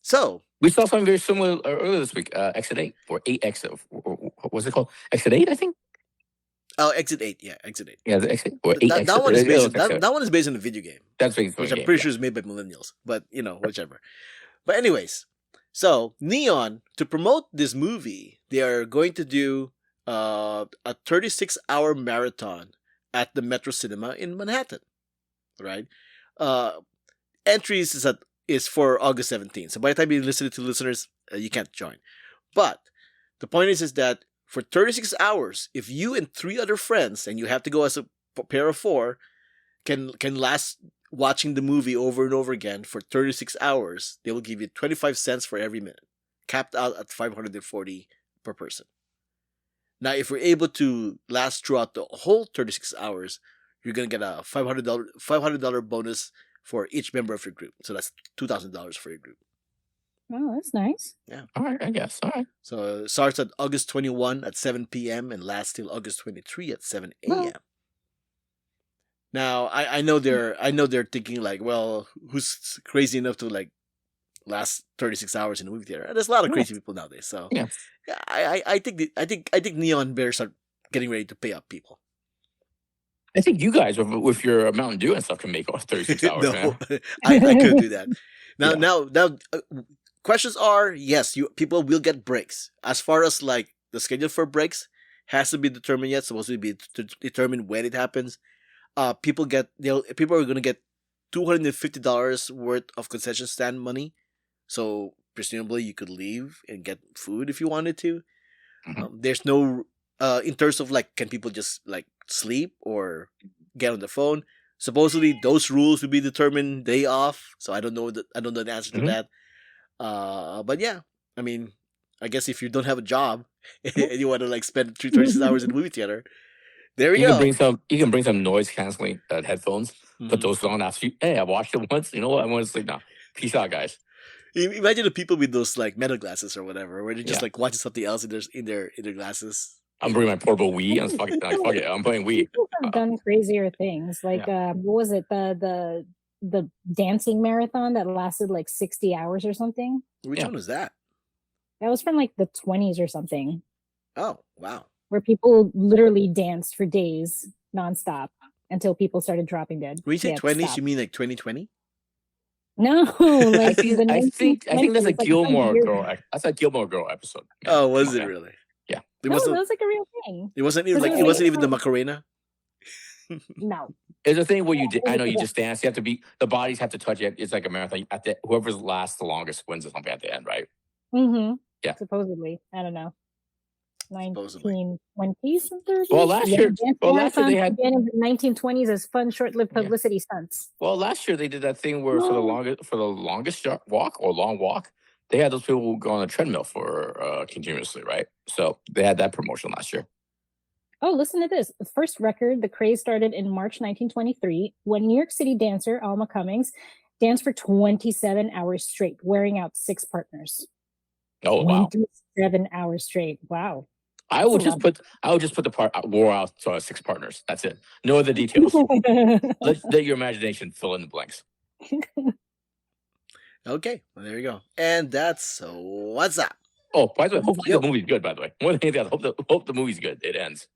So We saw something very similar earlier this week. Exit 8 or 8X. What was it called? Exit 8, I think. Exit 8, yeah, Exit 8. Yeah, the Exit or That, 8X. that one is It based was on, that, Exit. that one is based on a video game, That's based on which the I'm game. pretty Yeah. sure is made by millennials, but whichever. But anyways, so Neon, to promote this movie, they are going to do a 36-hour marathon at the Metro Cinema in Manhattan, right? Uh, Entries is for August 17th. So by the time you listen to listeners, you can't join. But the point is that for 36 hours, if you and three other friends, and you have to go as a pair of four, can last watching the movie over and over again for 36 hours, they will give you 25 cents for every minute, capped out at 540 per person. Now, if we're able to last throughout the whole 36 hours, you're going to get a $500 bonus for each member of your group. So that's $2,000 for your group. Oh, that's nice. All right, I guess. All right. So it starts at August 21 at 7 p.m. and lasts till August 23 at 7 Well- a.m. Now, I know they're thinking like, well, who's crazy enough to like last 36 hours in a movie theater? And there's a lot of crazy people nowadays. So Yeah. I think Neon better start getting ready to pay up people. I think you guys with your Mountain Dew and stuff can make 36 hours, No, man. I could do that. Now, Yeah. questions are, yes, people will get breaks. As far as like the schedule for breaks has to be determined yet. Supposed to be determined when it happens. People are gonna get $250 worth of concession stand money. So presumably you could leave and get food if you wanted to. Mhm. There's no in terms of like, can people just like sleep or get on the phone? Supposedly those rules will be determined day off. So I don't know the answer to Mhm. that. But yeah, I mean, I guess if you don't have a job and you want to like spend 36 hours in a movie theater, there we You go. can bring some noise canceling headphones. Put Mhm. those on after you. Hey, I watched it once. You know what? I want to sleep now. Peace out, guys. Imagine the people with those like metal glasses or whatever, where they're just Yeah. like watching something else in their glasses. I'm bringing my portable Wii and fuck it. I'm playing Wii. People have done crazier things. Like, what was it? The dancing marathon that lasted like 60 hours or something. Which one was that? That was from like the 20s or something, Oh, wow. where people literally danced for days nonstop until people started dropping dead. When you say They had to 20s, stop. you mean like 2020? No, like I think that's a 1920s, like Gilmore 100 years Girl. ago. That's a Gilmore Girl episode. man. Oh, was Come it on, man. really? Yeah. It No, wasn't. that was like a real thing. It wasn't even Because like it it was wasn't like- even the Macarena. No. It's a thing where I know you just dance. You have to be the bodies have to touch it. It's like a marathon. Whoever's lasts the longest wins or something at the end, right? Mm-hmm. Yeah. Supposedly. I don't know. Supposedly. 1920s and 30s. Well, last year they had. began in the 1920s as fun, short-lived Yeah. publicity stunts. Well, last year they did that thing where for the longest walk or long walk, they had those people who go on a treadmill for continuously, right? So they had that promotion last year. Oh, listen to this. The first record, the craze started in March 1923 when New York City dancer Alma Cummings danced for 27 hours straight, wearing out 6 partners. Oh wow! 27 hours straight. Wow. I would just put the part wore out 6 partners. That's it. No other details. Let your imagination fill in the blanks. Okay, well, there you go. And that's what's up. Oh, by the way, hopefully the movie's good. By the way, more than anything else, hope the movie's good. It ends.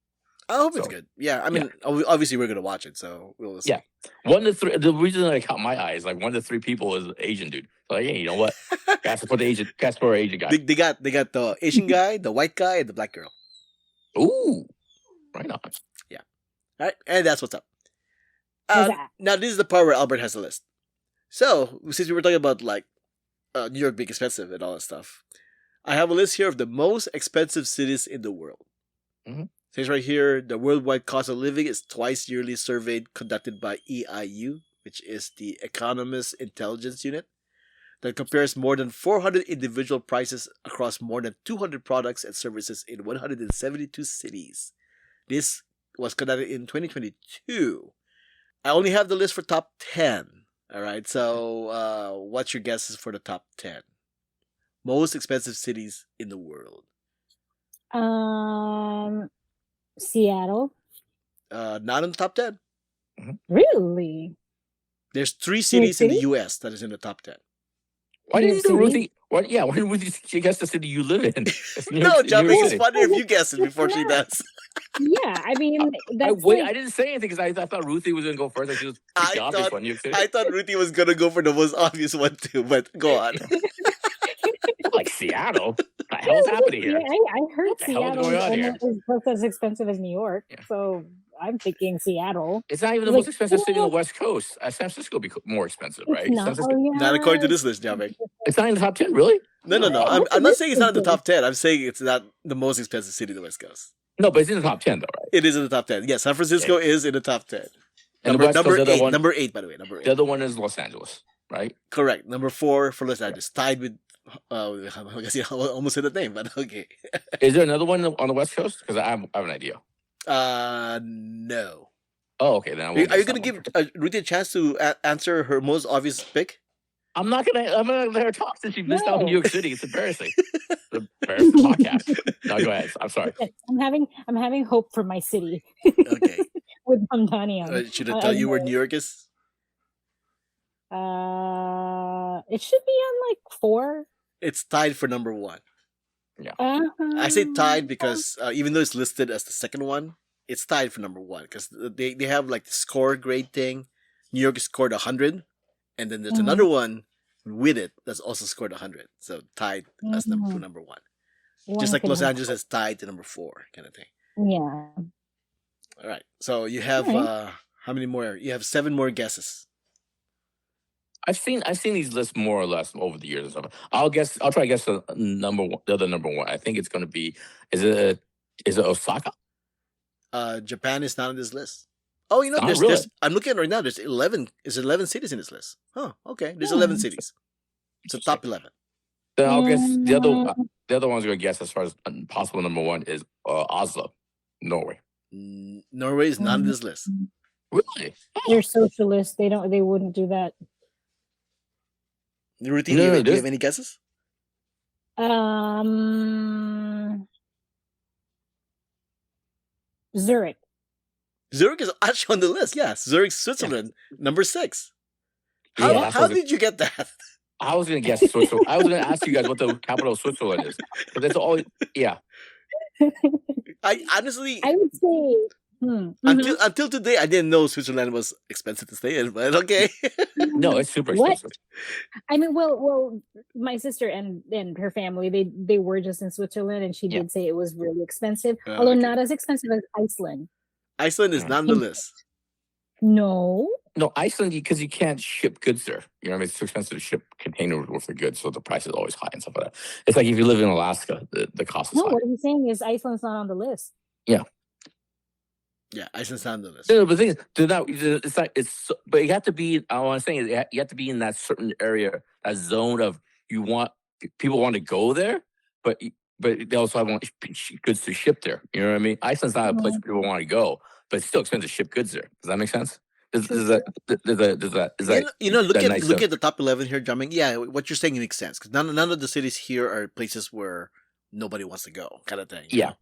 I hope it's good. Yeah, I mean, obviously we're gonna watch it, so we'll see. Yeah, 1 to 3. The reason that I caught my eye is like 1 to 3 people is Asian dude. So like, hey, you know what? That's for the Asian. That's for Asian guy. They got the Asian guy, the white guy, and the black girl. Ooh, right on. Yeah. All right, and that's what's up. What's that? Now this is the part where Albert has the list. So since we were talking about like New York being expensive and all that stuff, I have a list here of the most expensive cities in the world. Mhm. Says right here, the worldwide cost of living is twice yearly surveyed conducted by EIU, which is the Economist Intelligence Unit, that compares more than 400 individual prices across more than 200 products and services in 172 cities. This was conducted in 2022. I only have the list for top 10. All right, so what's your guesses for the top 10? Most expensive cities in the world. Seattle. Not in the top 10. Really? There's 3 New York cities in the City? U.S. that is in the top 10. Why New didn't York you do City? Ruthy? Why? Yeah, why didn't Ruthy guess the city you live in? It's New York, No, New Jiaming, York it's City. funnier if you guess it before she Yeah. does. Yeah, I mean I that's wait. like I didn't say anything because I thought Ruthy was gonna go first. Like she was pick I the obvious thought one. New York City. I thought Ruthy was gonna go for the most obvious one too, but go on. Like Seattle. What the hell's happening yeah, here? I heard What the hell is Seattle's going on here? almost as expensive as New York, Yeah. so I'm thinking Seattle. It's not even the Like, most expensive city in the well, West Coast. San Francisco be more expensive, it's right? San not. Francisco. Oh yeah, Not according to this list, Jiaming. It's not in the top 10, really? No. What's I'm the not list saying it's not in the again? top 10. I'm saying it's not the most expensive city in the West Coast. No, but it's in the top 10 though, right? It is in the top 10. Yes, San Francisco is in the top 10. And the West Coast, the other 8. one, Number 8, by the way. Number 8. the other one is Los Angeles, right? Correct. Number 4 for Los Angeles. Tied with I guess I almost said the name, but okay. Is there another one on the West Coast? Because I have an idea. No. Oh, okay. Then I Are won't you guess going to that one. give Ruthie a chance to answer her most obvious pick? I'm gonna let her talk since she missed out on No. New York City. It's embarrassing. It's an embarrassing podcast. No, go ahead. I'm sorry. Listen, I'm having hope for my city Okay. with Mamdani Should I tell you where New York is? It should be on like 4. It's tied for number 1. Uh-huh. I say tied because even though it's listed as the second one, it's tied for number 1 because they have like the score grade thing. New York scored 100, and then there's another one with it that's also scored 100. So tied as number 1. Just like Los Angeles has tied to number 4 kind of thing. Yeah. All right. So you have how many more? You have 7 more guesses. I've seen these lists more or less over the years and stuff. I'll try to guess the other number 1. I think it's gonna be is it Osaka? Japan is not on this list. Oh, you know, there's I'm looking at it right now. There's 11. Is 11 cities in this list? Huh. Okay. There's 11 cities. It's a top 11. Then I'll guess the other one's gonna guess as far as possible number 1 is Oslo, Norway. Norway is not on this list. Really? They're socialists. They wouldn't do that. Ruthy, do you have any guesses? Zurich. Zurich is actually on the list. Yes, Zurich, Switzerland, number 6. How did you get that? I was gonna guess Switzerland. I was gonna ask you guys what the capital of Switzerland is, but that's all. Yeah. I honestly, I would say until today, I didn't know Switzerland was expensive to stay in. But okay. No, it's super expensive. I mean, well, my sister and her family, they were just in Switzerland, and she did say it was really expensive, although not as expensive as Iceland. Iceland is not on the list. No, Iceland, because you can't ship goods there. You know what I mean? It's too expensive to ship containers worth of goods, so the price is always high and stuff like that. It's like if you live in Alaska, the cost is high. What he's saying is Iceland's not on the list. Yeah, Iceland's not on the list. No, but the thing is, they're not. It's like but you have to be. What I'm saying is, you have to be in that certain area, that zone of people want to go there, but they also want goods to ship there. You know what I mean? Iceland's not a place where people want to go, but it's still expensive to ship goods there. Does that make sense? Is that look at the top 11 here, Jiaming. Yeah, what you're saying makes sense because none of the cities here are places where nobody wants to go, kind of thing. Yeah,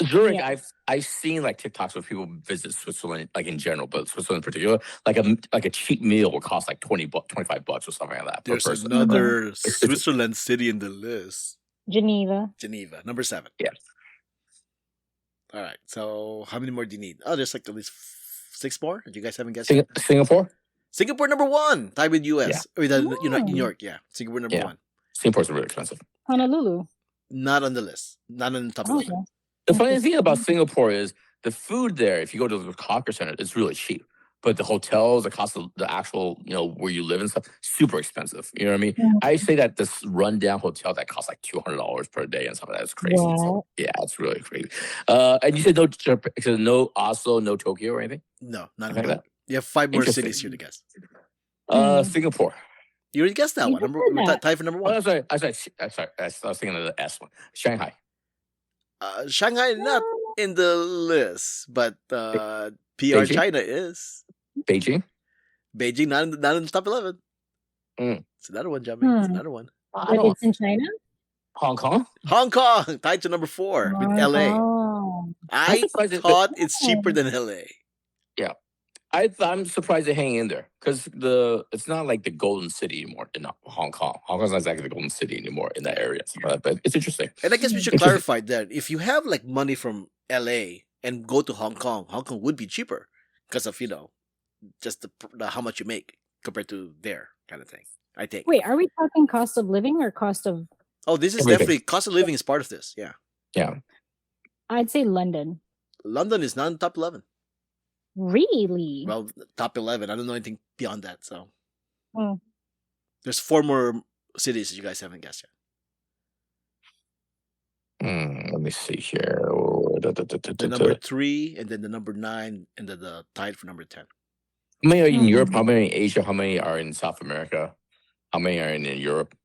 Zurich. Yeah. I've seen like TikToks where people visit Switzerland, like in general, but Switzerland in particular, like a cheap meal will cost like $25 or something like that. There's another Switzerland city in the list. Geneva, number 7. Yeah. All right. So how many more do you need? Oh, there's like at least 6 more. Do you guys haven't guessed? Singapore. Singapore number 1, tied with US. Yeah. New York. Yeah, Singapore number 1. Singapore's really expensive. Honolulu. Not on the list. Not on the top 11. Okay. The funny thing about Singapore is the food there. If you go to the hawker center, it's really cheap. But the hotels, the cost of the actual, where you live and stuff, super expensive. You know what I mean? Yeah. I say that this rundown hotel that costs like $200 per day and stuff like that is crazy. Yeah. So, it's really crazy. And you said no Oslo, no Tokyo or anything? No, not like that. You have 5 more cities here to guess. Singapore. You already guessed that one. Tied for number 1. Oh, sorry. I was thinking of the S one. Shanghai. Shanghai not in the list, but PR Beijing? China is. Beijing? Beijing not in the top 11. It's another one, Jiaming. It's another one. But it's in China? Hong Kong. Hong Kong tied to number 4 with Hong LA. Kong. I'm I surprised that thought it's cheaper than LA. yeah. I'm surprised they hang in there because it's not like the golden city anymore in Hong Kong. Hong Kong's not exactly the golden city anymore in that area. But it's interesting. And I guess we should Interesting. clarify that if you have like money from LA and go to Hong Kong would be cheaper because of just the how much you make compared to there kind of thing. I think. Wait, are we talking cost of living or cost of? Oh, this is Everything. definitely cost of living is part of this. Yeah, Yeah. I'd say London. London is not in top 11. Really? Well, top 11. I don't know anything beyond that. So Hmm. there's 4 more cities that you guys haven't guessed yet. Let me see here. The number 3, and then the number 9, and then the tied for number 10. How many are in Europe? Hmm. How many in Asia? How many are in South America? How many are in Europe?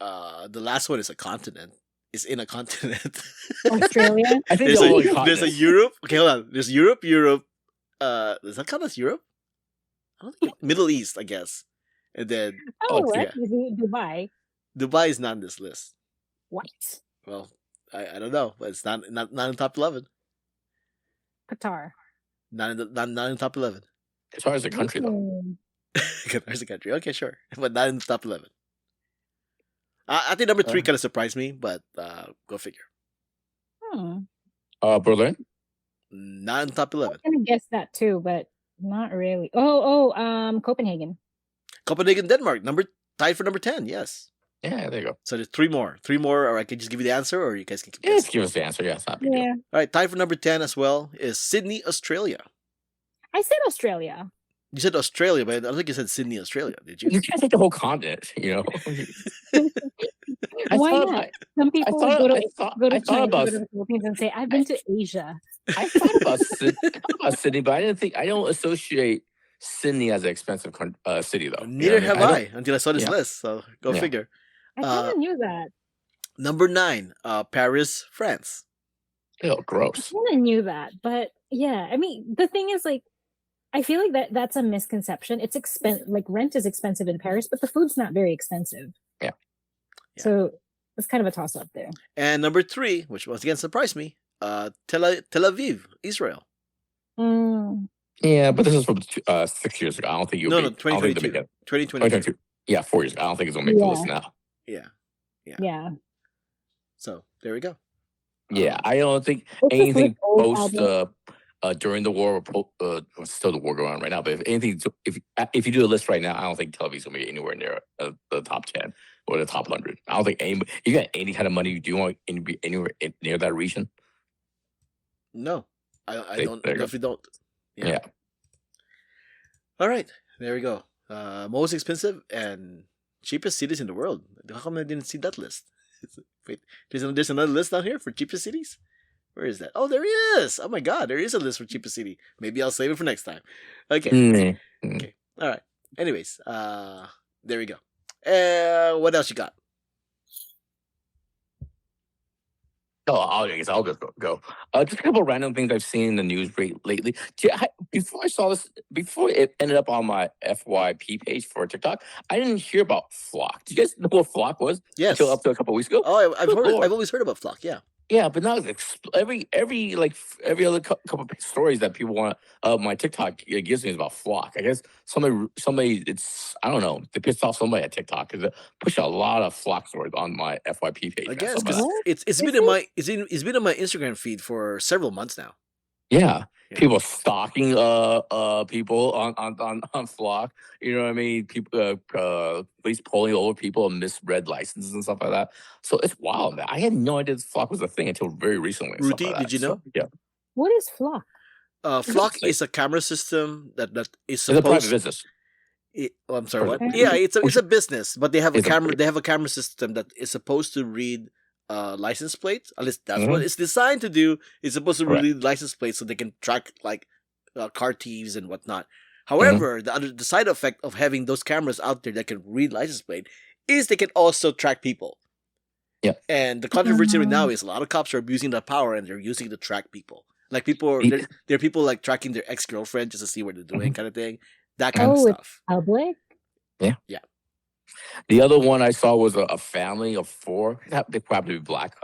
The last one is a continent. It's in a continent. Australia? I think there's they're all in a continents. Europe. Okay, hold on. There's Europe. Does that count as Europe? I don't think Middle East, I guess. And then Oh, it's- what? Is it Dubai? Dubai is not on this list. What? Well, I don't know, but it's not in top 11. Qatar. Not in top 11. As far as the country, though. Hmm. There's a country. Okay, sure, but not in the top 11. I think number 3 kind of surprised me, but go figure. Hmm. Not Berlin. in the top I 11. was gonna guess that too, but not really. Copenhagen. Copenhagen, Denmark. Tied for number 10. Yes. Yeah, there you go. So there's 3 more. 3 more, or I can just give you the answer, or you guys can keep Yeah, guessing. just give us the answer. Yeah, it's not a big deal. Yeah, All right, tied for number 10 as well is Sydney, Australia. I said Australia. You said Australia, but I don't think you said Sydney, Australia, did you? You can't take the whole continent, I Why thought- not? Some people thought- go to I thought- go to I thought China, about- go to the Philippines, and say, "I've been to Asia." I thought about Sydney, but I don't associate Sydney as an expensive city, though. Neither have don't- I until I saw this yeah. list. So go Yeah. figure. I kind of knew that. Number 9, Paris, France. Ew, I gross. kind of knew that, but yeah, I mean, the thing is, like, I feel like that's a misconception. It's like rent is expensive in Paris, but the food's not very expensive. Yeah. So it's kind of a toss up there. And number 3, which once again surprised me, Tel Aviv, Israel. Mm. Yeah, but this is from 6 years ago. I don't think you'll No, be. no, 2022. 2022. 2022. Yeah, 4 years ago. I don't think it's gonna make the list now. Yeah. Yeah. So there we go. Yeah, I don't think It's just anything with old post albums. during the war or still the war going on right now. But if anything, if you do a list right now, I don't think television's gonna be anywhere near the top 10 or the top 100. I don't think you got any kind of money. Do you want to be anywhere near that region? No, I There- don't. there you go. Definitely don't. Yeah. All right, there we go. Most expensive and cheapest cities in the world. How come I didn't see that list? Wait, there's another list down here for cheapest cities. Where is that? Oh, there is. Oh my God, there is a list for cheapest city. Maybe I'll save it for next time. Okay. Mm. Okay. All right. Anyways, there we go. What else you got? I guess I'll just go. Just a couple of random things I've seen in the news lately. Before I saw this, before it ended up on my FYP page for TikTok, I didn't hear about Flock. Do you guys know what Flock was? Yes. Until up to a couple of weeks ago. Oh, I've Good heard. Lord. I've always heard about Flock. Yeah. Yeah, but now it's every other couple of stories that people want my TikTok gives me is about Flock. I guess somebody it's I don't know, they pissed off somebody at TikTok because they push a lot of Flock stories on my FYP page. I man, guess so because bad. it's been in my it's been on my Instagram feed for several months now. Yeah. Yeah. People stalking people on Flock. You know what I mean? People police pulling over people and misread licenses and stuff like that. So it's wild, man. I had no idea Flock was a thing until very recently. and stuff Ruthy, like did that. you So, know? yeah. What is Flock? Flock like- is a camera system that is It's a private supposed. business. I'm sorry. What? Okay. Yeah, it's a business, but they have a It's a- camera. They have a camera system that is supposed to read license plates. At least that's Mhm. what it's designed to do. It's supposed to Correct. read license plates so they can track like car thieves and whatnot. Mm-hmm. However, the side effect of having those cameras out there that can read license plate is they can also track people. Yeah. And the controversy right now is a lot of cops are abusing that power and they're using it to track people. Like The- there are people like tracking their ex-girlfriend just to see what they're doing, Mhm. kind of thing. That kind of Oh, it's stuff. public? The other one I saw was a family of four. They happened to be black,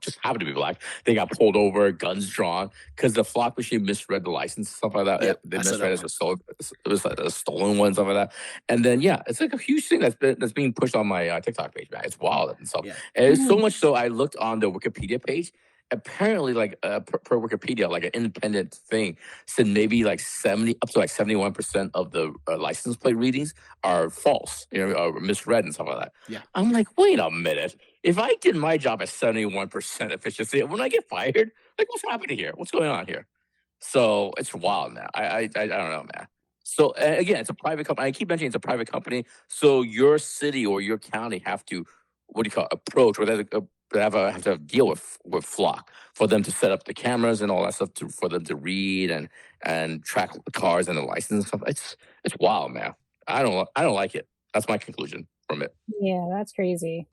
just happened to be black. They got pulled over, guns drawn, because the flock machine misread the license, stuff like that. Yeah, They I saw misread that it as one. it was like a stolen one, stuff like that. And then yeah, it's like a huge thing that's being pushed on my TikTok page, man. It's wild and stuff. Yeah. And it's so Mhm. much so I looked on the Wikipedia page. Apparently, like per Wikipedia, like an independent thing said maybe like 70 up to like 71% of the license plate readings are false, or misread and stuff like that. Yeah. I'm like, wait a minute. If I did my job at 71% efficiency, wouldn't I get fired? Like, what's happening here? What's going on here? So it's wild, man. I don't know, man. So again, it's a private company. I keep mentioning it's a private company. So your city or your county have to, what do you call it, approach, or they have to deal with Flock for them to set up the cameras and all that stuff for them to read and track the cars and the license and stuff. It's wild, man. I don't like it. That's my conclusion from it. Yeah, that's crazy.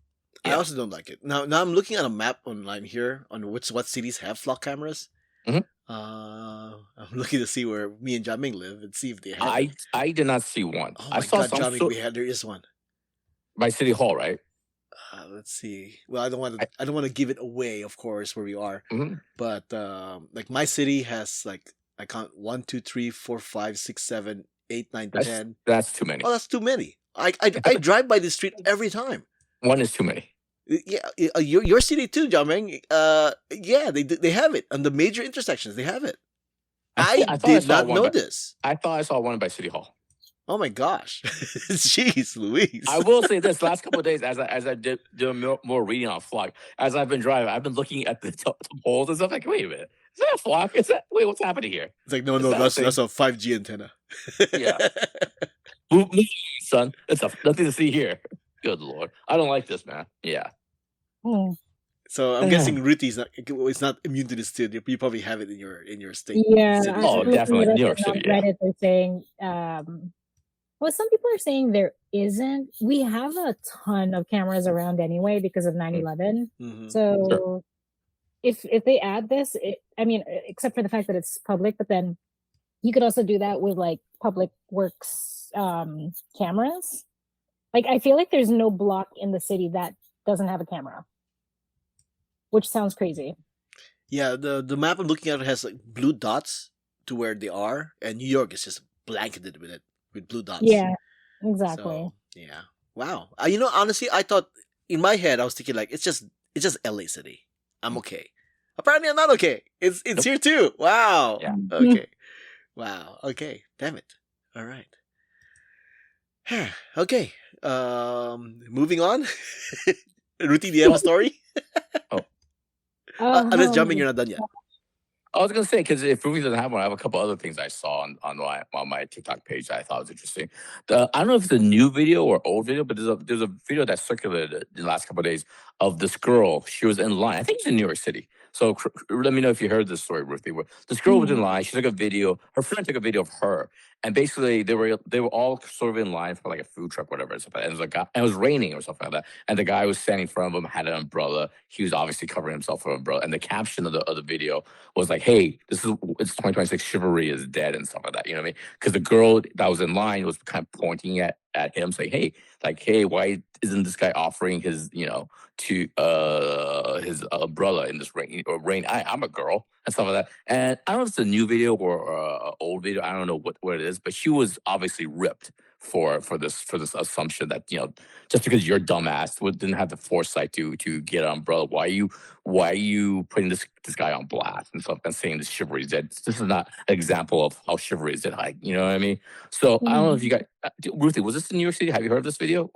I Yeah. also don't like it. Now I'm looking at a map online here on what cities have flock cameras. Mhm. I'm looking to see where me and Jiaming live and see if they have it. I did not see one. Oh I my saw god, some Jiaming, there is one. by City Hall, right? Let's see. Well, I don't want I, to. I don't want to give it away, of course, where we are. mhm. But like my city has like I count 1, 2, 3, 4, 5, 6, 7, 8, 9, That's 10. that's too many. Oh, that's too many. I drive by this street every time. One is too many. Yeah, your city too, Jiaming. Yeah, they have it on the major intersections. They have it. I I thought I did saw not one, know but this. I thought I saw one by City Hall. Oh my gosh, jeez, Louise. I will say this: last couple of days, as I did doing more reading on Flock, as I've been driving, I've been looking at the poles and stuff. Like, wait a minute, is that a Flock? Is that what's happening here? It's like no, Is no, that a that's thing? a 5G antenna. Yeah. Move, son. It's nothing to see here. Good lord, I don't like this, man. Yeah. Hmm. So I'm guessing Ruthy's not immune to this too. You probably have it in your state. Yeah, city. I Oh, was definitely. reading New York on City, yeah. Reddit, they're saying, well, some people are saying there isn't. We have a ton of cameras around anyway because of 9/11. Mhm. So Sure. if they add this, I mean, except for the fact that it's public, but then you could also do that with like public works cameras. Like I feel like there's no block in the city that doesn't have a camera, which sounds crazy. Yeah, the map I'm looking at has like blue dots to where they are, and New York is just blanketed with blue dots. Yeah, exactly. So yeah, wow. Honestly, I thought in my head I was thinking like it's just LA City. I'm okay. Apparently, I'm not okay. It's Nope. here too. Wow. Yeah. Okay. Wow. Okay. Damn it. All right. Okay. Moving on. Ruthy, do you have a story? Unless Jiaming, you're not done yet. I was gonna say, because if Ruby doesn't have one, I have a couple other things I saw on my TikTok page that I thought was interesting. I don't know if it's a new video or old video, but there's a video that circulated the last couple of days of this girl. She was in line. I think it's in New York City. So let me know if you heard this story, Ruthie. Where this girl was in line. She took a video. Her friend took a video of her, and basically they were all sort of in line for like a food truck, whatever. And it was like, and it was raining or something like that. And the guy was standing in front of him, had an umbrella. He was obviously covering himself with an umbrella. And the caption of the video was like, "Hey, it's 2026. Chivalry is dead," and stuff like that. You know what I mean? Because the girl that was in line was kind of pointing at him, saying, "Hey, why isn't this guy offering his to his umbrella in this rain? I'm a girl," and stuff like that. And I don't know if it's a new video or old video. I don't know what it is, but she was obviously ripped for this assumption that just because you're dumbass didn't have the foresight to get an umbrella. Why are you putting this guy on blast and stuff and saying this chivalry is dead? This is not an example of how chivalry is dead. You know what I mean? So I don't know if you guys, Ruthie, was this in New York City? Have you heard of this video?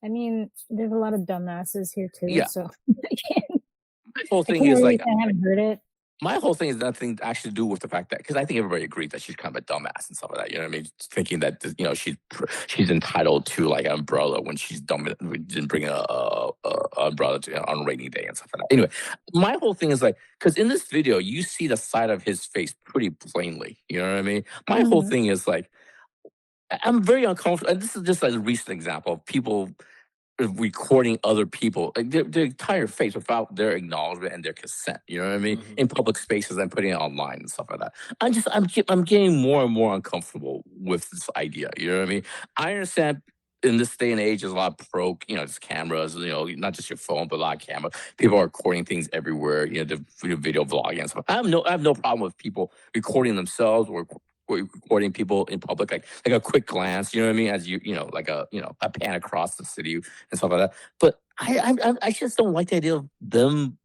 I mean, there's a lot of dumbasses here too. Yeah. So My whole I thing can't is really like, say I haven't heard it. my whole thing is nothing actually to do with the fact that, because I think everybody agrees that she's kind of a dumbass and stuff like that. You know what I mean? Thinking that she's entitled to like an umbrella when she's dumb, didn't bring a umbrella on a rainy day and stuff like that. Anyway, my whole thing is like, because in this video you see the side of his face pretty plainly. You know what I mean? My whole thing is like, I'm very uncomfortable, and this is just a recent example of people recording other people, like their entire face without their acknowledgement and their consent. You know what I mean? Mhm. In public spaces and putting it online and stuff like that. I'm getting more and more uncomfortable with this idea. You know what I mean? I understand in this day and age, there's a lot of just cameras, not just your phone, but a lot of cameras. People are recording things everywhere, the video vlogging and stuff. I have no problem with people recording themselves or recording people in public, like a quick glance, you know what I mean? As like a pan across the city and stuff like that. But I just don't like the idea of them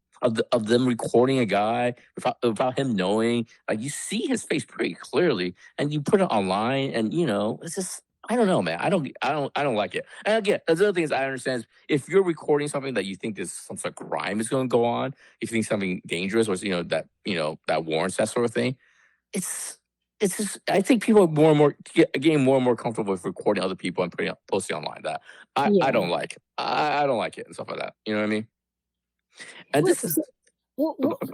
recording a guy without him knowing. Like you see his face pretty clearly, and you put it online, and it's just. I don't know, man. I don't like it. And again, the other thing is I understand is if you're recording something that you think there's some sort of crime is going to go on, if you think something dangerous or that warrants that sort of thing, it's it's just I think people are more and more getting more and more comfortable with recording other people and posting online. That I Yeah. don't like. I don't like it and stuff like that. You know what I mean? And Well, this is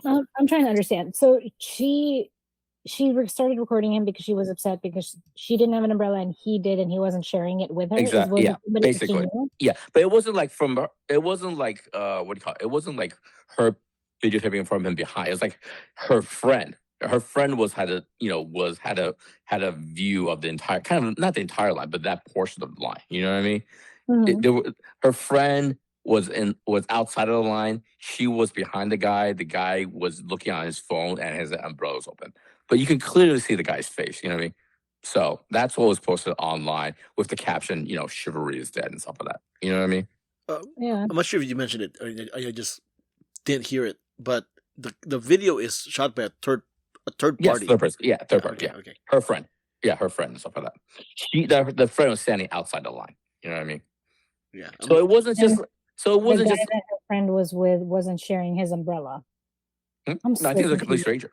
I'm trying to understand. So she started recording him because she was upset because she didn't have an umbrella and he did, and he wasn't sharing it with her. exactly, Was yeah, it somebody that she basically, knew? yeah. But it wasn't like it wasn't like what do you call it? It wasn't like her videotaping from him behind. It was like her friend. Her friend had a view of the entire, kind of not the entire line, but that portion of the line. You know what I mean? Mhm. Her friend was outside of the line. She was behind the guy. The guy was looking on his phone and his umbrella was open. But you can clearly see the guy's face. You know what I mean? So that's what was posted online with the caption, "Chivalry is dead" and stuff like that. You know what I mean? Uh, Yeah. I'm not sure if you mentioned it, or I just didn't hear it. But the video is shot by a third Yes, party. third person. Yeah, third Yeah, party. okay, Yeah, okay. her friend. Yeah, her friend and stuff like that. The friend was standing outside the line. You know what I mean? Yeah. So it wasn't And just. So it the wasn't guy just. that her friend was with wasn't sharing his umbrella. I'm No, I so think it was a complete confused. stranger.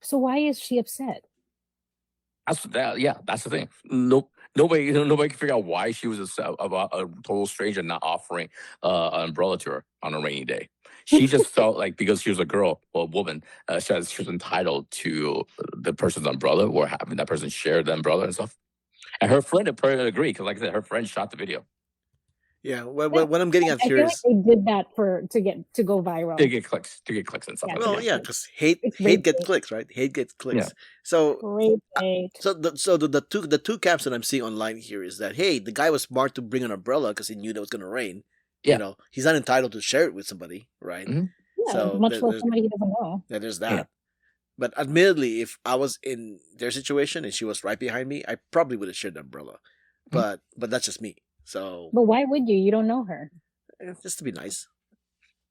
So why is she upset? That's that. Yeah, that's the thing. Nobody can figure out why she was upset about a total stranger not offering an umbrella to her on a rainy day. She just felt like because she was a girl or a woman, she was entitled to the person's umbrella or having that person share the umbrella and stuff. And her friend apparently agreed because, like I said, her friend shot the video Yeah. Yeah, What I'm getting at I here feel like is, they did that to go viral. to get clicks and stuff Yeah, like to that. well, get Yeah, yeah, clicks. because It's hate rape gets bait. clicks, right? Hate gets yeah. clicks. So Rape bait. the two caps that I'm seeing online here is that, hey, the guy was smart to bring an umbrella because he knew that it was gonna rain. Yeah. He's not entitled to share it with somebody, right? Mhm. Yeah, So much less somebody he doesn't know. there's Yeah. that. But admittedly, if I was in their situation and she was right behind me, I probably would have shared the umbrella. Mhm. But that's just me. So But why would you? You don't know her. just to be nice.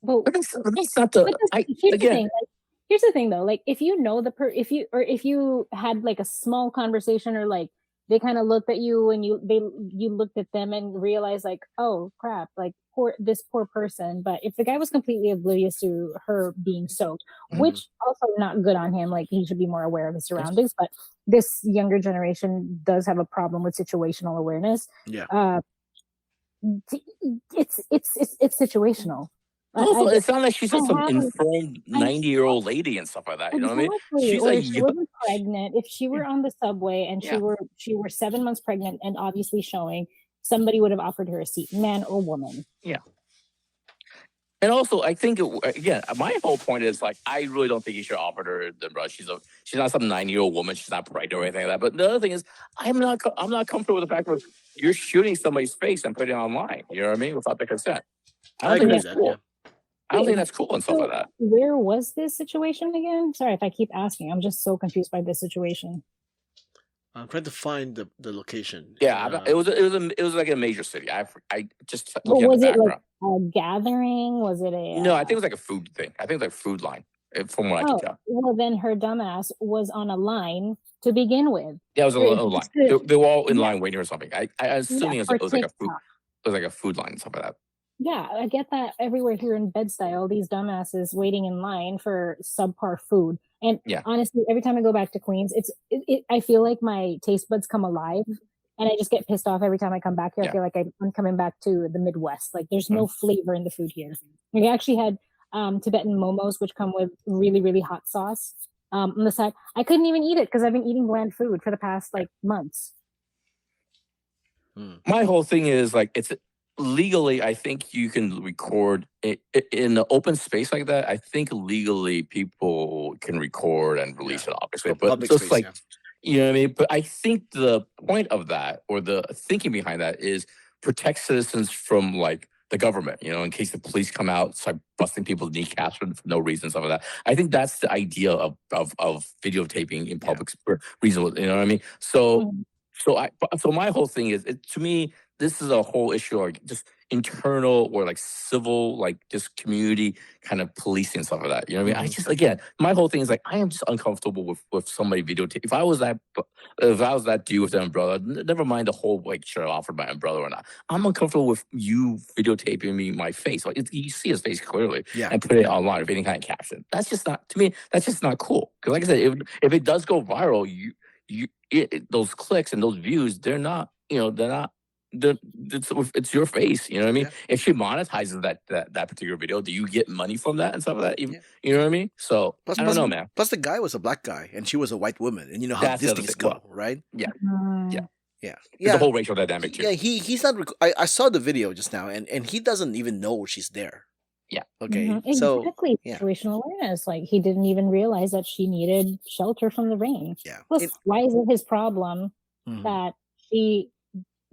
But But that's not But the. here's the Again. thing. Like, here's the thing, though. Like, if you know if you had like a small conversation, or like they kind of looked at you and you looked at them and realized like, oh crap, like this poor person. But if the guy was completely oblivious to her being soaked, Mhm. which also not good on him. Like he should be more aware of his surroundings. But this younger generation does have a problem with situational awareness. Yeah. It's situational. Also, I, it sounds like she's I like some have infirmed I 90-year-old lady and stuff like that. You know what I mean? Exactly. She's Or a if she young. wasn't pregnant, if she were on the subway and Yeah. she were 7 months pregnant and obviously showing, somebody would have offered her a seat, man or woman. Yeah. And also, I think again, my whole point is like I really don't think you should offer her the brush. She's not some 90-year-old woman. She's not pregnant or anything like that. But the other thing is, I'm not comfortable with the fact that you're shooting somebody's face and putting it online. You know what I mean? Without their consent. I I don't think agree Yeah. with that's that. cool. Yeah. I don't Wait, think that's cool and stuff so like that. where was this situation again? Sorry if I keep asking. I'm just so confused by this situation. I'm trying to find the location. Yeah, it was like a major city. I just But looking at the was it like background. a gathering? Was it a No, I think it was like a food thing. I think it was like food line, from what I can Oh, tell. well then her dumbass was on a line to begin with. Yeah, it was a Or line. just to- They were all in yeah, line waiting or something. I assuming for it was like a food. TikTok. It was like a food line and stuff like that. Yeah, I get that everywhere here in Bed-Stuy, all these dumbasses waiting in line for subpar food. And Yeah. honestly, every time I go back to Queens, I feel like my taste buds come alive, and I just get pissed off every time I come back here. Yeah. I feel like I'm coming back to the Midwest. Like there's no Mhm. flavor in the food here. We actually had Tibetan momos, which come with really, really hot sauce on the side. I couldn't even eat it because I've been eating bland food for the past like months. My whole thing is like it's legally, I think you can record in an open space like that. I think legally people can record and release it, obviously. But Public just space, like, yeah. you know what I mean? But I think the point of that, or the thinking behind that, is protect citizens from like the government, you know, in case the police come out, start busting people's kneecaps for no reason, stuff like that. I think that's the idea of videotaping in public for reasonable, you know what I mean? So Mm. so my whole thing is, to me, this is a whole issue, like just internal or like civil, like just community kind of policing, stuff like that. You know what I mean? I Mhm. just, again, my whole thing is like, I am just uncomfortable with somebody videotape. If I was that dude with the umbrella, never mind the whole like, should I offer my umbrella or not? I'm uncomfortable with you videotaping me my face. Like you see his face clearly, Yeah. and put it online with any kind of caption. That's just not, to me. That's just not cool. Because like I said, if it does go viral, those clicks and those views, they're not, they're not. It's your face, you know what I mean? Yeah. If she monetizes that particular video, do you get money from that and stuff like that? You Yeah. know what I mean? So Plus, I don't know, man. Plus, the guy was a black guy and she was a white woman, and you know how That's the these other things thing. go, right? Yeah, Mm. Yeah. it's Yeah. a whole racial dynamic too. Yeah. He's not. I saw the video just now, and he doesn't even know she's there. Yeah. Okay. Mhm. So Exactly. yeah. Situational awareness. Like he didn't even realize that she needed shelter from the rain. Yeah. Plus, why is it his problem Mhm. that she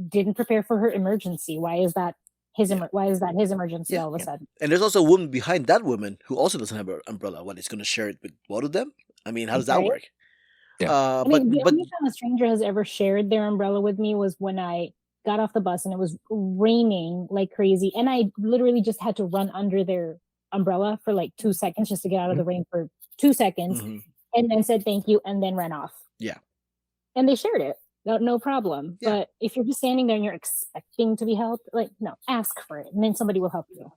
didn't prepare for her emergency? Why is that his emergency Yeah. all of a sudden? And there's also a woman behind that woman who also doesn't have an umbrella. What, is going to share it with both of them? I mean, how does that Right? work? Yeah. I mean, the only time a stranger has ever shared their umbrella with me was when I got off the bus and it was raining like crazy, and I literally just had to run under their umbrella for like 2 seconds just to get out of the rain for 2 seconds, Mhm. and then said thank you and then ran off. Yeah. And they shared it. No problem. Yeah. But if you're just standing there and you're expecting to be helped, like, no, ask for it and then somebody will help you.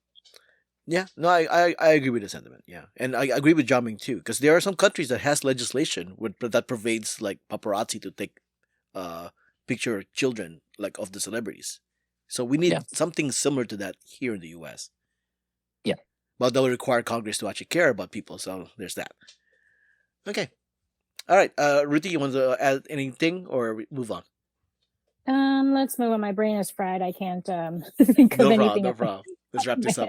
Yeah, no, I agree with the sentiment. Yeah, and I agree with Jiaming too, because there are some countries that has legislation that pervades like paparazzi to take picture children like of the celebrities. So we need something similar to that here in the U.S. Yeah, but that would require Congress to actually care about people. So there's that. Okay, all right, Ruthy, you want to add anything or we move on? Let's move on. My brain is fried. I can't think of anything. No problem. Let's wrap this up.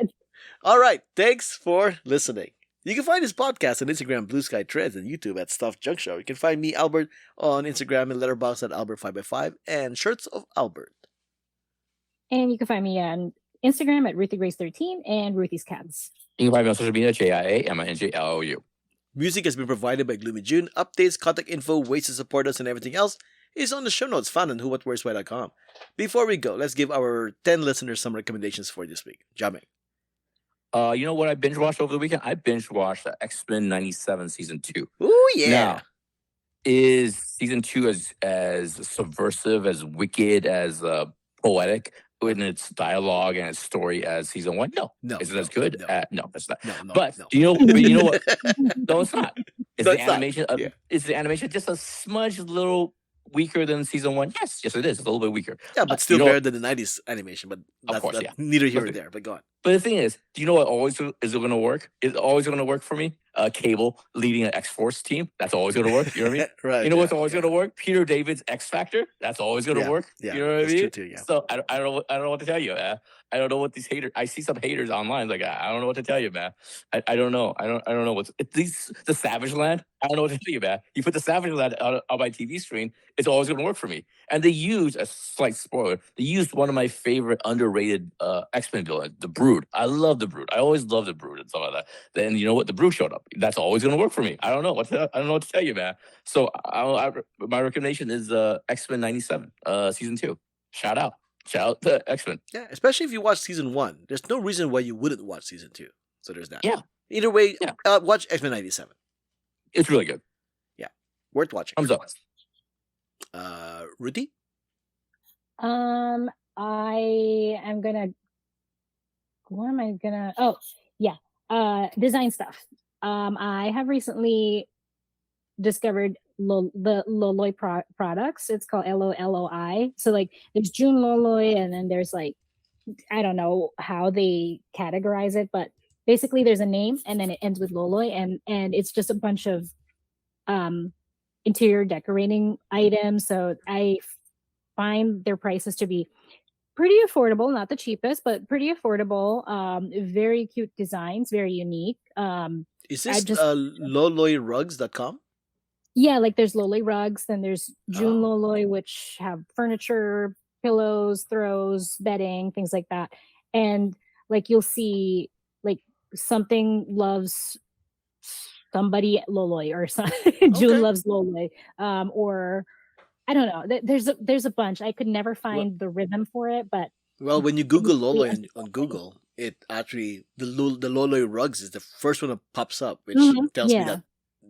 All right. Thanks for listening. You can find this podcast on Instagram, Blue Sky Threads, and YouTube at Stuffed Junk Show. You can find me, Albert, on Instagram and Letterboxd at Albert5x5 and Shirts of Albert. And you can find me on Instagram at RuthyGrace13 and Ruthy's Cats. You can find me on social media, JIAMINJLOU. Music has been provided by Gloomy June. Updates, contact info, ways to support us, and everything else is on the show notes found on whowhatwhereswhy.com. Before we go, let's give our 10 listeners some recommendations for this week. Jiaming. You know what I binge watched over the weekend? I binge watched X-Men 97 season 2. Ooh, yeah. Now, is season 2 as subversive, as wicked, as poetic in its dialogue and its story as season 1? No. Is it as good? No, it's not. No. But you know what? No, it's not. Is No, the it's not. animation? Is the animation just a smudge little weaker than season 1? Yes, it is. It's a little bit weaker. Yeah, but still better than the 90s animation. But of course, neither here nor there. But go on. But the thing is, do you know what always is going to work? It's always going to work for me. Cable leading an X-Force team. That's always going to work. You know what I mean? Right. You know what's always going to work? Peter David's X Factor. That's always going to work. Yeah, you know what I mean? True too, yeah. So I don't know what to tell you. I don't know what these haters. I see some haters online. Like I don't know what to tell you, man. I don't know. I don't know what's the Savage Land. I don't know what to tell you, man. You put the Savage Land on my TV screen, it's always going to work for me. And they used a slight spoiler. They used one of my favorite underrated X-Men villains, the Brood. I love the Brood. I always love the Brood and stuff like that. Then you know what? The Brood showed up. That's always going to work for me. I don't know what to tell you, man. So my recommendation is X-Men 97 season 2. Shout out to X-Men. Yeah, especially if you watch season 1. There's no reason why you wouldn't watch season 2. So there's that. Yeah. Either way, watch X-Men 97. It's really good. Yeah. Worth watching. Thumbs up. Ruthy? I am gonna. What am I gonna? Oh, yeah. Design stuff. I have recently discovered the Loloi products. It's called LOLOI. So like there's June Loloi, and then there's like, I don't know how they categorize it, but basically there's a name and then it ends with Loloi, and it's just a bunch of interior decorating items. So I find their prices to be pretty affordable, not the cheapest, but pretty affordable. Very cute designs, very unique. Is I this just loloyrugs.com? Yeah, like there's Lolly rugs, then there's June Oh, Loloy, which have furniture, pillows, throws, bedding, things like that. And like you'll see like something loves somebody Loloy or June okay. loves Loloy. Or I don't know. There's a bunch. I could never Well, find the rhythm for it, but well, when you Google basically Loloy on Google, it actually the Loloy rugs is the first one that pops up, which tells me yeah. that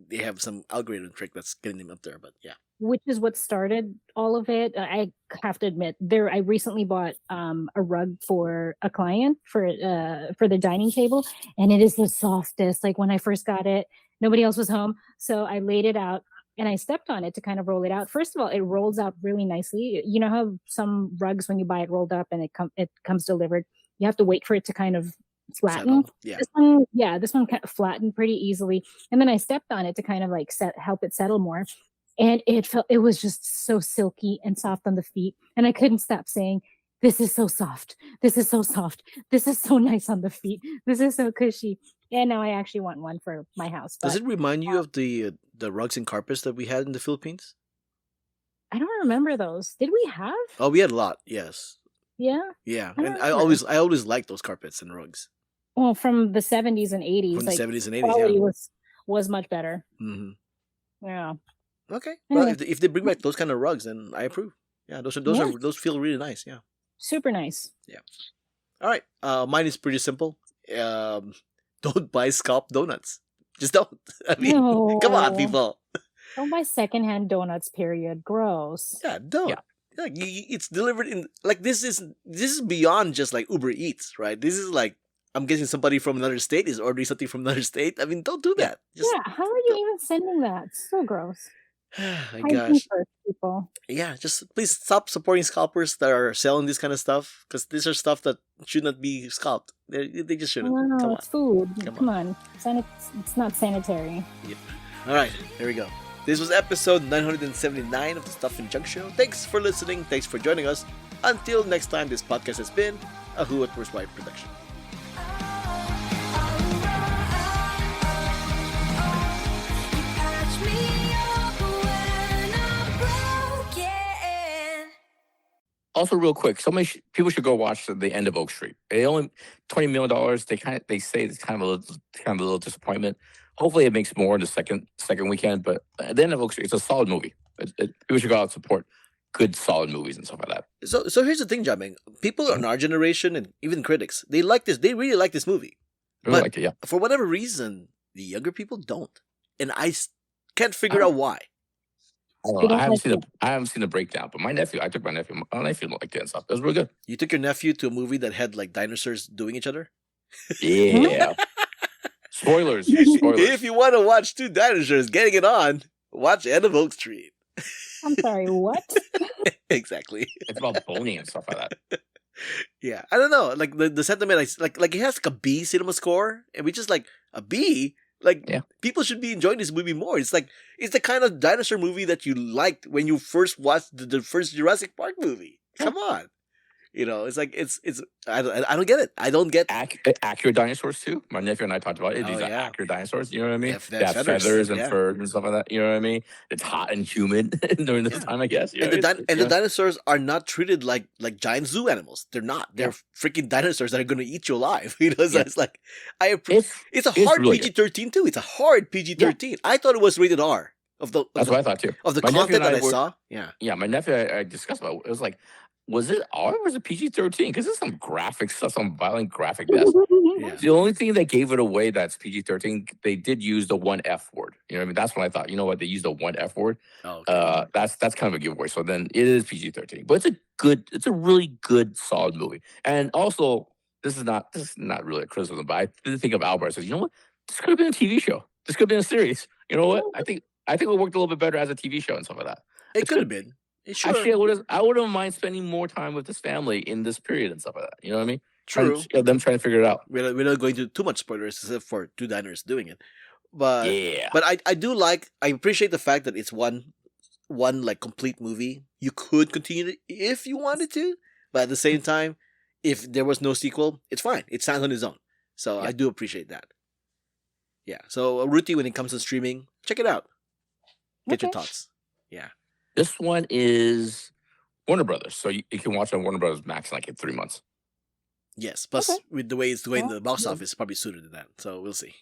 they have some algorithm trick that's getting them up there. But yeah, Which is what started all of it. I have to admit, I recently bought a rug for a client for the dining table, and it is the softest. Like when I first got it, nobody else was home, so I laid it out and I stepped on it to kind of roll it out. First of all, it rolls out really nicely. You know how some rugs, when you buy it rolled up and it comes delivered, you have to wait for it to kind of flatten. settle. Yeah. This one kind of flattened pretty easily, and then I stepped on it to kind of like help it settle more, and it was just so silky and soft on the feet, and I couldn't stop saying, this is so soft, this is so soft, this is so nice on the feet, this is so cushy. And now I actually want one for my house, Does but it remind you of the rugs and carpets that we had in the Philippines? I don't remember those. Did we have? Oh, we had a lot. Yes. Yeah, Yeah, I and don't remember. I always liked those carpets and rugs Well, from the 70s and from 80s, the like 70s and 80s. Yeah. quality was much better. hmm Yeah. Okay. Well, Anyway, if they bring back those kind of rugs, then I approve. Yeah, yeah, those feel really nice. Yeah. super nice. Yeah. All right. Mine is pretty simple. Um, don't buy scalped donuts. Just don't. I mean, come on, No, people. don't buy secondhand donuts. Period. Gross. Yeah, don't. Yeah. Like it's delivered in like this is beyond just like Uber Eats, right? This is like I'm guessing somebody from another state is ordering something from another state. I mean, don't do Yeah. that. Just Yeah, how are you even sending that? It's so gross. my Hygiene gosh. first, people. Yeah, just please stop supporting scalpers that are selling this kind of stuff because these are stuff that should not be scalped. They just shouldn't. No, Come on, it's food. come on. Come on. It's not sanitary. Yeah. All right, here we go. This was episode 979 of the Stuff and Junk Show. Thanks for listening. Thanks for joining us. Until next time, this podcast has been a Who at Worst Wife production. Also, real quick, people should go watch the end of Oak Street. They only $20 million. They say it's kind of a little disappointment. Hopefully, it makes more in the second weekend. But at the end of Oak Street, it's a solid movie. People should go out and support good, solid movies and stuff like that. So here's the thing, Jiaming. People in our generation and even critics, they like this. They really like this movie. I really But like it. Yeah. for whatever reason, the younger people don't, and can't figure I, out why. I don't They know. don't like it. I haven't seen the breakdown, but I took my nephew. My nephew liked it and stuff. It was really good. You took your nephew to a movie that had like dinosaurs doing each other. Yeah. Spoilers. If you want to watch two dinosaurs getting it on, watch End of Oak Street. I'm sorry, what? Exactly. It's about boning and stuff like that. Yeah, I don't know. Like the sentiment, like it has like a B cinema score, and we just like a B. Like Yeah. people should be enjoying this movie more. It's like it's the kind of dinosaur movie that you liked when you first watched the first Jurassic Park movie. Come on, it's like it's I don't get it. I don't get. Accurate dinosaurs too. My nephew and I talked about it. Oh, These are yeah. accurate dinosaurs. You know what I mean? They have They have feathers, feathers and yeah. furs and stuff like that. You know what I mean? It's hot and humid during this Yeah. time, I guess. You And know, the dinosaurs are not treated like giant zoo animals. They're not. They're freaking dinosaurs that are going to eat you alive. So Yeah. it's like I approve. It's a it's hard really PG-13 too. It's a hard PG-13. I thought it was rated R That's what I thought too. of the My nephew content and that I were- saw. Yeah. Yeah, my nephew I discussed about it. It was like, was it R or was it PG-13? Because there's some graphic stuff, some violent graphic deaths. Yeah. The only thing that gave it away that's PG-13, they did use the one F word. You know what I mean? That's when I thought, you know what? They used the one F word. Oh, okay. That's kind of a giveaway. So then it is PG-13, but it's a really good, solid movie. And also, this is not really a criticism, but I did think of Albert. I said, you know what? This could have been a TV show. This could have been a series. You know what? I think it worked a little bit better as a TV show and stuff like that. It it's could have good. been. It sure. Actually, I wouldn't mind spending more time with this family in this period and stuff like that. You know what I mean? True. Them trying to figure it out. We're not going to too much spoilers except for two diners doing it. But Yeah. but I do I appreciate the fact that it's one like complete movie. You could continue it if you wanted to, But at the same time, if there was no sequel, it's fine. It stands on its own. So Yeah. I do appreciate that. Yeah. So Ruthy, when it comes to streaming, check it out. Get your Okay. thoughts. Yeah. This one is Warner Brothers, so you can watch on Warner Brothers Max in like in 3 months. Yes. Plus, Okay. with the way it's going in Well, the box yeah. office, it's probably suited to that. So we'll see.